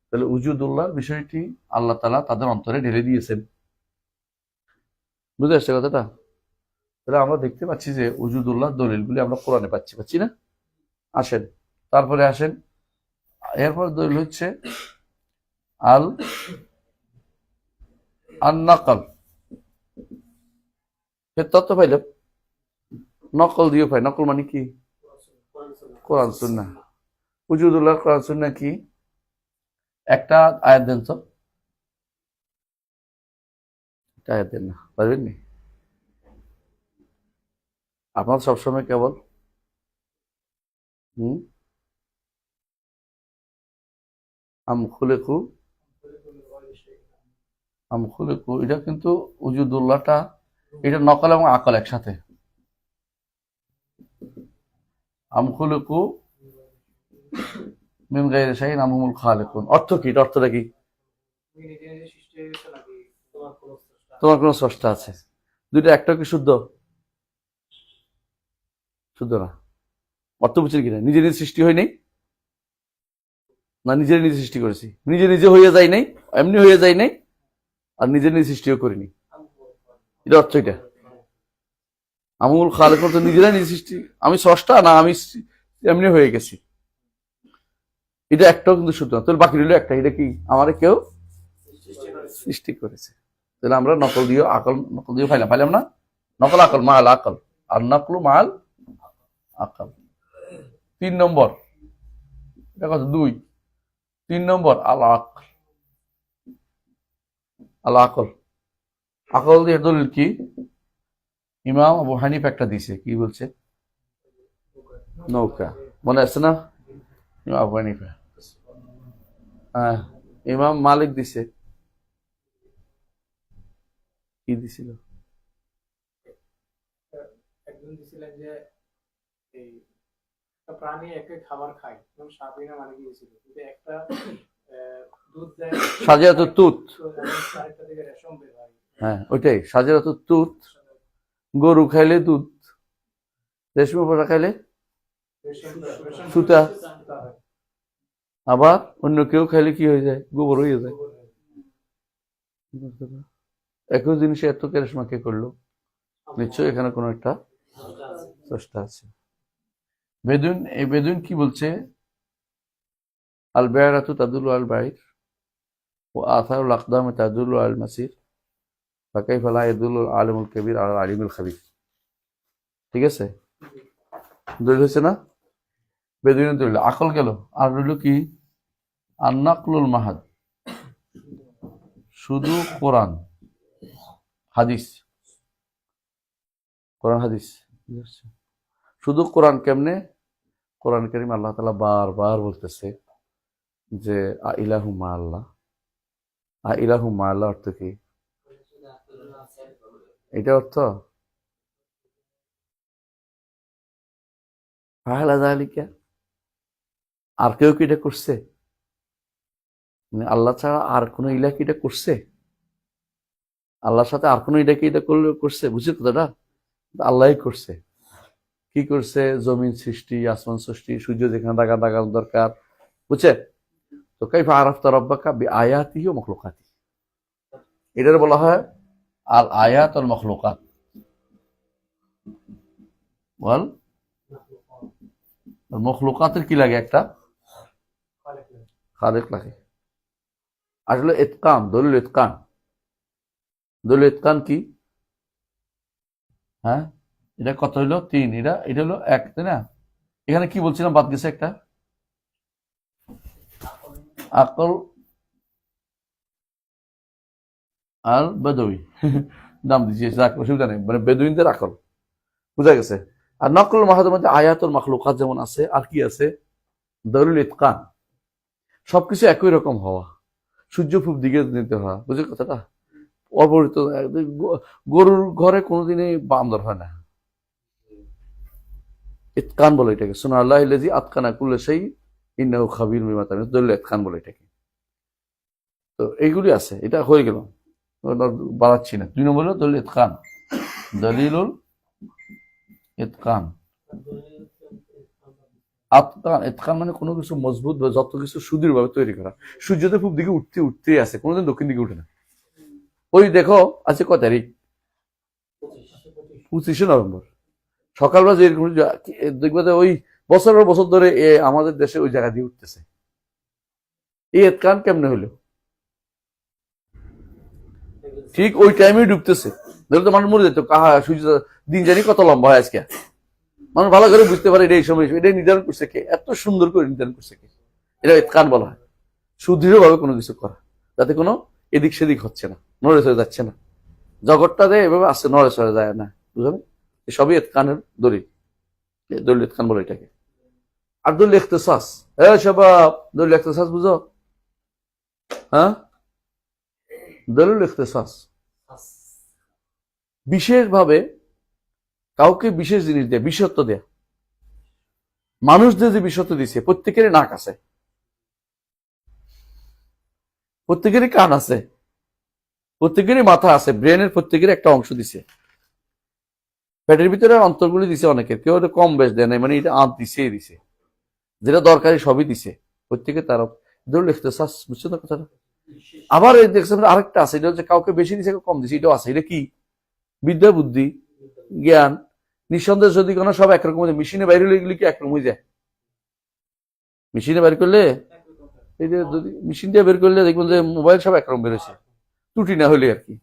তাহলে উজুদুল্লাহ বিষয়টি আল্লাহ তাআলা তাদের অন্তরে ঢেলে দিয়েছেন, বুঝে আসছে কথাটা? তাহলে আমরা দেখতে পাচ্ছি যে উজুদুল্লাহ দলিলগুলি আমরা কোরআনে পাচ্ছি না? আসেন, তারপরে আসেন, এরপর দলিল হচ্ছে আল নাকল। তত্ত্ব পাইলাম, নকল দিয়ে পাই। নকল মানে কি? কোরআন সুন্নাহ। উজুদুল্লাহ কোরআন সুন্নাহ কি? একটা আয়াত দেন তো, একটা আয়াত দেন না, পারবেন নি? আপনার সবসময় কেবল আম খুলেকু এটা কিন্তু উজুদুল্লাহটা, এটা নকল এবং আকল একসাথে। আম খুলেকু মিন গায়রি শাইইন আম হুমুল খালিকুন। অর্থ কি? এটা অর্থটা কি? তোমার কোন স্রষ্টা আছে? দুইটা একটা কি শুদ্ধ? শুদ্ধ না। অর্থ বুঝছেন কিনা? নিজে নিজে সৃষ্টি হয় নাই না, নিজে নিজে সৃষ্টি করেছি? নিজে নিজে হয়ে যায় নাই, এমনি হয়ে যায় নাই, আর নিজে নিজে সৃষ্টিও করিনি। এটা অর্থ। এটা আমুল খালেকুন তো নিজেরাই নিজে সৃষ্টি, আমি স্রষ্টা না, আমি এমনি হয়ে গেছি। এটা একটাও কিন্তু শুদ্ধ না। তাহলে বাকি রইল একটা, এটা কি? আমার কেউ সৃষ্টি করেছে। তাহলে আমরা নকল দিয়ে আকল, নকল দিয়ে পাইলাম না? নকল আকল মাল আকল, আর নকলু মাল আকল। 3 নম্বর, এটা কত? 2। 3 নম্বর আল আকল। আল আকল, আকল দিয়ে দলিল কি? ইমাম আবু হানিফ একটা দিছে, কি বলছে? নৌকা। মনে আছে না? ইমাম আবু হানিফা। হ্যাঁ, ইমাম মালিক দিছে, কি দিছিল? একজন দিছিলেন যে এই একটা প্রাণী একই খাবার খায়, এবং সাবিনা মানে গিয়েছিল, কিন্তু একটা দুধ দেয়, সাজেরাতুত তুত। আরেকটা থেকে রেশম বের হয়। হ্যাঁ, ওইটাই সাজেরাতুত তুত। গরু খাইলে দুধ, রেশমি পোকা খাইলে সুতা, আবার অন্য কেউ খাইলে কি হয়ে যায়? গোবর হয়ে যায়। একই জিনিসে এত কেরেশমা কে করলো? নিশ্চয়ই এখানে কোনো একটা চেষ্টা আছে। বেদুইন, এই বেদুইন কি বলছে? আল বেয়ারাতু তাদুল্লু আল বাইর ও আথারুল আকদাম তাদুল্লু আল মাসির ফাকাইফা লা ইয়াদুল্লু আল আলিমুল কাবীর আল আলিমুল খাবীর। ঠিক আছে, দলিল হয়েছে না? বেদুইনের দলিল। আকল গেল, আর রইল কি? আর নাকলুল মাহাদ, শুধু কোরআন হাদিস। কোরআন হাদিস, শুধু কোরআন। কেমনে? কোরআন কারীম আল্লাহ তাআলা বারবার বলতেছে যে আ ইলাহু মা আল্লাহ। আ ইলাহু মা আল্লাহ অর্থ কি? এটা অর্থ ফাআলা যালিকা, আর কেউ কি এটা করছে? মানে আল্লাহ ছাড়া আর কোন ইলাহ কি এটা করছে? আল্লাহর সাথে আর কোন ইলাহ কি এটা করছে? বুঝছো কথাটা? আল্লাহই করছে। কি করছে? জমিন সৃষ্টি, আসমান সৃষ্টি, সূর্য যেখানে দাগা দরকার, বুঝছে? তো কাইফা আরাফতা রাব্বাকা বিআয়াতিহি ওয়া মাখলুকাতিহি, এটার বলা হয় আল আয়াত ওয়াল মাখলুকাত। বল, মাখলুকাতের কি লাগে? একটা খালেক লাগে। আসলে ইতকান, দলিল ইতকান। দলিল ইতকান কি? হ্যাঁ, এটা কত হইলো? 3। এটা হলো 1, তাই না? এখানে কি বলছিলাম? বাদ গেছে একটা, আকল আর বেদুই নাম দিয়েছে, অসুবিধা নেই, মানে বেদুইনদের আকল, বুঝা গেছে? আর নকল মাহাদের মধ্যে আয়াতুল মাখলুকাত যেমন আছে, আর কি আছে? দলিল ইতকান। সবকিছু একই রকম হওয়া, সূর্য পূব দিকে নিতে হওয়া, বুঝে কথাটা? অপরিত। গরুর ঘরে কোনোদিনই বান্দর হয় না, ইতকান বলে এটাকে। সুবহানাল্লাহি আল্লাযী আতকানা কুল্লা শাই ইন্নাহু খাবির বিমা তা'মালুন, দলিল ইতকান বলে এটাকে। তো এইগুলি আছে, এটা হয়ে গেল, বাড়াচ্ছি না। 2 নম্বর হলো দলিল ইতকান, দলিলুল ইতকান। আতকান, ইতকান মানে কোনো কিছু মজবুত বা যত কিছু সুদৃঢ় ভাবে তৈরি করা। সূর্য তো পূব দিকে উঠতেই আছে, কোনোদিন দক্ষিণ দিকে উঠে না। ওই দেখো আজকে কয় তারিখ? 25শে নভেম্বর। সকালবেলা যে দেখবে যে ওই বছরের বছর ধরে আমাদের দেশে ওই জায়গা দিয়ে উঠতেছে। এই ইতকান কেমনে হইলো? ঠিক ওই টাইমে ডুবতেছে, ধরো তো মানুষ মরে যেত, কাহা সূর্য দিন জানি কত লম্বা হয় আজকে। মানুষ ভালো করে বুঝতে পারে এটা এই সময়, এটা নির্ধারণ করছে কে, এত সুন্দর করে নির্ধারণ করছে কে। এটা ইতকান বলা হয়, সুদৃঢ় ভাবে কোনো কিছু করা, যাতে কোনো এদিক সেদিক হচ্ছে না, নড়ে চড়ে যাচ্ছে না। জগৎটাতে এভাবে আসছে, নড়ে চড়ে যায় না, বুঝলেন? সবই ইতকানের দলিল, দলিল ইতকান বলে এটাকে। আর দলিল ইখতিসাস, শাবাব, দলিল ইখতিসাস বুঝো? হ্যাঁ, দলিল ইখতিসাস বিশেষভাবে কাউকে বিশেষ জিনিস দেয়া, বিশেষত্ব দেয়া। মানুষদের যে বিশেষত্ব দিছে, প্রত্যেকেরই নাক আছে, প্রত্যেকেরই কান আছে, প্রত্যেকেরই মাথা আছে, ব্রেনের প্রত্যেকেরই একটা অংশ দিছে। পেটের ভিতরে অন্তরগুলি দিছে অনেকের, কেউ কম বেশ দেয় নাই, মানে এটা আঁত দিছেই দিছে, যেটা দরকারি সবই দিছে প্রত্যেকে। তার দলিল ইখতিসাস, বুঝছো তো কথাটা? আবার এই দেখছেন আরেকটা আছে, এটা হচ্ছে কাউকে বেশি দিছে, কম দিছে, এটাও আছে। এটা কি? বিদ্যা, বুদ্ধি, জ্ঞান। নিঃসন্দেহ যদি কোনো সব একরকম, মেশিনে বাইরে হলে এগুলি কি একরকম হয়ে যায়? মেশিনে বের করলে, এই যে যদি মেশিন দিয়ে বের করলে দেখবেন যে মোবাইল সব একরকম বেরোছে, ত্রুটি না হলে আর কি।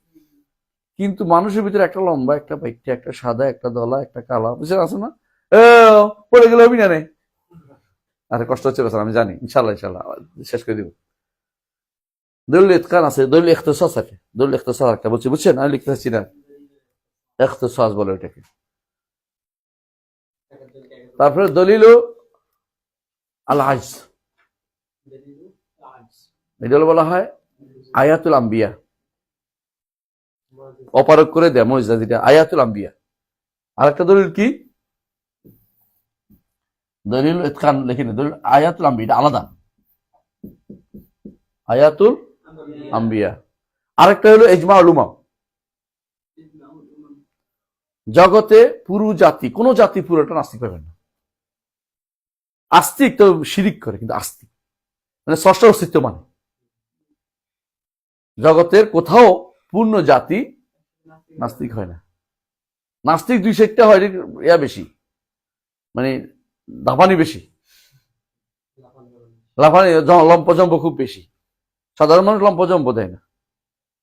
কিন্তু মানুষের ভিতরে একটা লম্বা, একটা বাইকটা, একটা সাদা, একটা দলা, একটা কালা, বুঝছেন আছে না? পড়ে গেলে হবি না রে। আরে কষ্ট হচ্ছে বেচারা, আমি জানি, ইনশাল্লাহ ইনশাল্লাহ শেষ করে দিব। দলিল ইতকান আছে, দলিল ইখতিসাস আছে। দলিল ইখতিসাস একটা বলছি, বুঝছেন? আমি লিখতে চাচ্ছি না, ইখতিসাস বলে ওটাকে। তারপরে দলিল আল আজজ, এটা বলা হয় আয়াতুল আম্বিয়া, অপারক করে দেয় মুজিজা, যেটা আয়াতুল আম্বিয়া। আর একটা দলিল কি? দলিল ইতকান লিখিনি, দলিল আয়াতুল আম্বিয়া, এটা আলাদা, আয়াতুল আম্বিয়া। আরেকটা হলো ইজমাউল উমাম। জগতে পুরো জাতি, কোন জাতি পুরোটা নাস্তিক পাবেন না। আস্তিক তো শিরিক করে, কিন্তু আস্তিক মানে স্রষ্টার অস্তিত্ব মানে। জগতের কোথাও পূর্ণ জাতি নাস্তিক হয় না। নাস্তিক 2-1টা হয়, ইয়া বেশি, মানে লাফানি বেশি, লাফানি লম্পজম্প খুব বেশি। সাধারণ মানুষ লম্পজম্প দেয় না,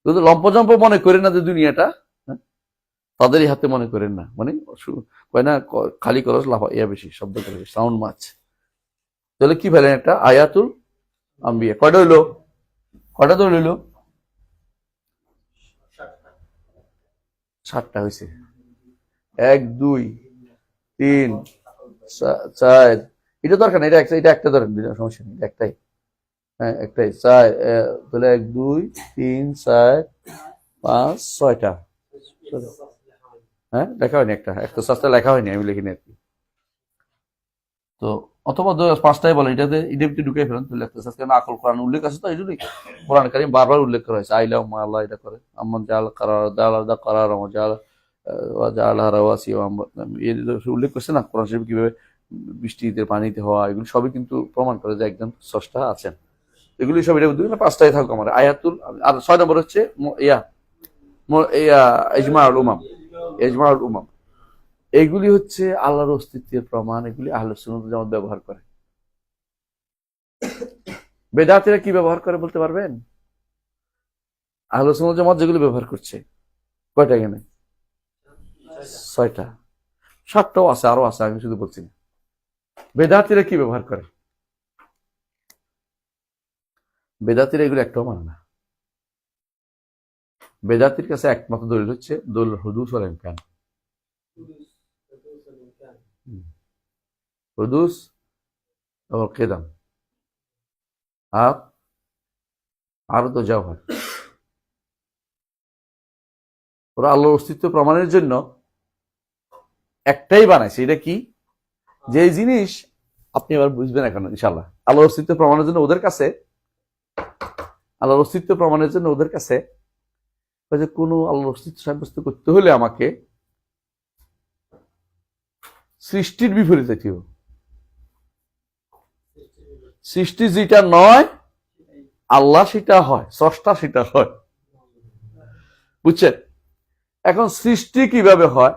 কিন্তু লম্পজম্প মনে করে না যে দুনিয়াটা তাদেরই হাতে, মনে করেন না, মানে কয় না খালি করস লাফা, ইয়া বেশি শব্দ করে, সাউন্ড মাছ। তাহলে কি ফেলেন? একটা আয়াতুল আম্বিয়া। কয়টা হইলো? কয়টা তো হইলো? 7টা হয়েছে। 1 2 3 4, এটা দরকার না, এটা একটা ধরেন, সমস্যা নেই, একটাই। হ্যাঁ একটাই, 4, তাহলে 1 2 3 4 5 6টা। হ্যাঁ লেখা হয়নি, একটা সস্তা লেখা হয়নি, আমি লিখিনি আর কি। তো অথবা 5টাই বলে, এটাতে এটা একটু ঢুকে ফেলেন, তাহলে একটা সস্তা, কারণ আকল কোরআন উল্লেখ আছে, তো এই জন্যই কোরআন কারীম বারবার উল্লেখ করা হয়েছে, আইলা আল্লাহ এটা করে, আম্মান জাল কারার দালাদা কারার জাল জাল হারাওয়াসি, উল্লেখ করছে না কোরআন শরীফ কিভাবে বৃষ্টিতে পানিতে হওয়া, এগুলো সবই কিন্তু প্রমাণ করে যে একজন স্রষ্টা আছেন। এগুলি সব, এটা 5টাই থাকুক আমার আয়াতুল। আর 6 নম্বর হচ্ছে ইজমাউল উমাম, ইজমাউল উমাম। এগুলি হচ্ছে আল্লাহর অস্তিত্বের প্রমাণ, এগুলি আহলে সুন্নাত ওয়াল জামাত ব্যবহার করে। বেদাতীরা কি ব্যবহার করে বলতে পারবেন? আহলে সুন্নাত ওয়াল জামাত যেগুলি ব্যবহার করছে, কয়টা এখানে? 6টা, 7টাও আছে, আরো আছে, আমি শুধু বলছি না। বেদাতীরা কি ব্যবহার করে? বেদাতীরা এগুলো একটাও মানে না। বেদাতির কাছে একমাত্র দলিল হচ্ছে দলিল হুদুস ওয়াল ইমকান, হুদুস ওয়াল কিদাম, আর তো জাওহার। ওরা আল্লাহর অস্তিত্ব প্রমাণের জন্য একটাই বানাইছে, এটা কি? যে জিনিস আপনি এবার বুঝবেন এখন ইনশাআল্লাহ, আল্লাহর অস্তিত্ব প্রমাণের জন্য ওদের কাছে যে কোনো আল্লাহর অস্তিত্ব সাব্যস্ত করতে হলে আমাকে সৃষ্টির বিপরীত যেতে হবে। সৃষ্টি যেটা নয় আল্লাহ সেটা হয়, স্রষ্টা সেটা হয়। বুঝছেন? এখন সৃষ্টি কিভাবে হয়?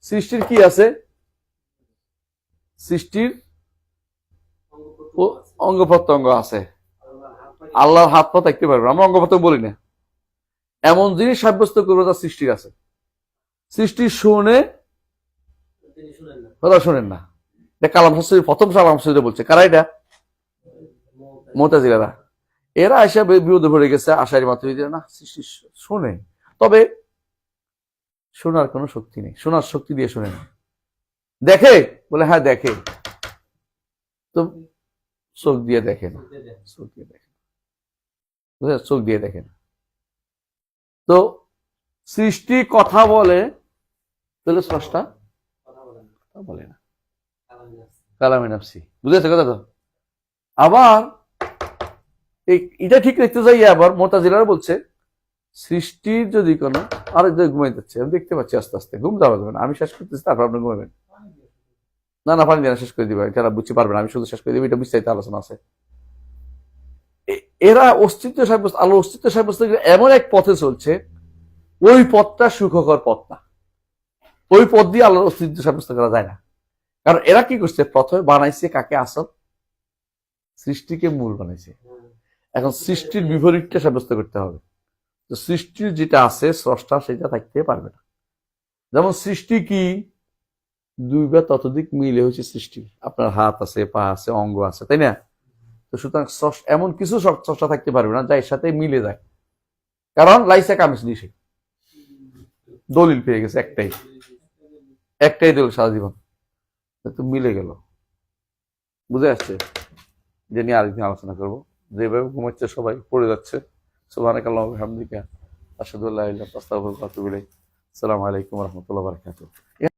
সৃষ্টির কি আছে? সৃষ্টির অঙ্গ প্রত্যঙ্গ আছে। আল্লাহর হাত পা দেখতে পারবে, আমরা অঙ্গ প্রত্যঙ্গ বলি না। এমন জিনিস সাব্যস্ত করবো তার সৃষ্টির আছে। সৃষ্টি শুনে কথা শোনেন না, এটা কালাম শাস্ত্রী প্রথম কালাম শাস্ত্রী বলছে। কারা এটা? মুতাজিলারা। এরা এসে বিরোধে ভরে গেছে আশারি মাতুরিদের, না সৃষ্টি শোনে, তবে শোনার কোনো শক্তি নেই, শোনার শক্তি দিয়ে শোনে না। দেখে বলে হ্যাঁ দেখে, তো চোখ দিয়ে দেখে না, চোখ দিয়ে দেখে না, বুঝলেন? চোখ দিয়ে দেখে না। তো সৃষ্টি কথা বলে, তাহলে স্রষ্টা কথা বলে না, কালামে নাফসি। বুঝেছে কথা তো? আবার এটা ঠিক দেখতে যাই, আবার মুতাজিলারা বলছে সৃষ্টির যদি কোনো আরেক ঘুমাই যাচ্ছে, আমি দেখতে পাচ্ছি আস্তে আস্তে, ঘুম যাওয়া যাবে না, আমি শেষ করতেছি তারপর আপনি ঘুমাবেন। না পানি দিয়ে শেষ করে দিবে, যারা বুঝতে পারবেন আমি শুধু শেষ করে দিবি, এটা বিস্তারিত আলোচনা আছে। এরা অস্তিত্ব সাব্যস্ত, আল্লাহ অস্তিত্ব সাব্যস্ত এমন এক পথে চলছে, ওই পথটা সুখকর পথ না। ওই পথ দিয়ে আল্লাহর অস্তিত্ব সাব্যস্ত করা যায় না। কারণ এরা কি করছে? প্রথমে বানাইছে কাকে? আসল সৃষ্টিকে মূল বানাইছে। এখন সৃষ্টির বিপরীতটা সাব্যস্ত করতে হবে। তো সৃষ্টির যেটা আছে স্রষ্টা সেটা থাকতে পারবে না। যেমন সৃষ্টি কি? দুই বা ততোধিক মিলে হচ্ছে সৃষ্টি। আপনার হাত আছে, পা আছে, অঙ্গ আছে, তাই না? তো সুতরাং এমন কিছু স্রষ্টা থাকতে পারবে না যা এর সাথে মিলে যায়। কারণ লাইসা কামিস নিষে দলিল পেয়ে গেছে, একটাই দলিল সারা জীবন, তো মিলে গেল। বুঝে আসছে? যে নিয়ে আরেকদিন আলোচনা করবো। যেভাবে ঘুমাচ্ছে সবাই, পড়ে যাচ্ছে। সুবহানাকাল্লাহু ওয়া বিহামদিকা আশহাদু আল্লা ইলাহা ইল্লা আনতা আস্তাগফিরুকা ওয়া আতুবু ইলাইক। আসসালামু আলাইকুম ওয়া রাহমাতুল্লাহি ওয়া বারাকাতুহু।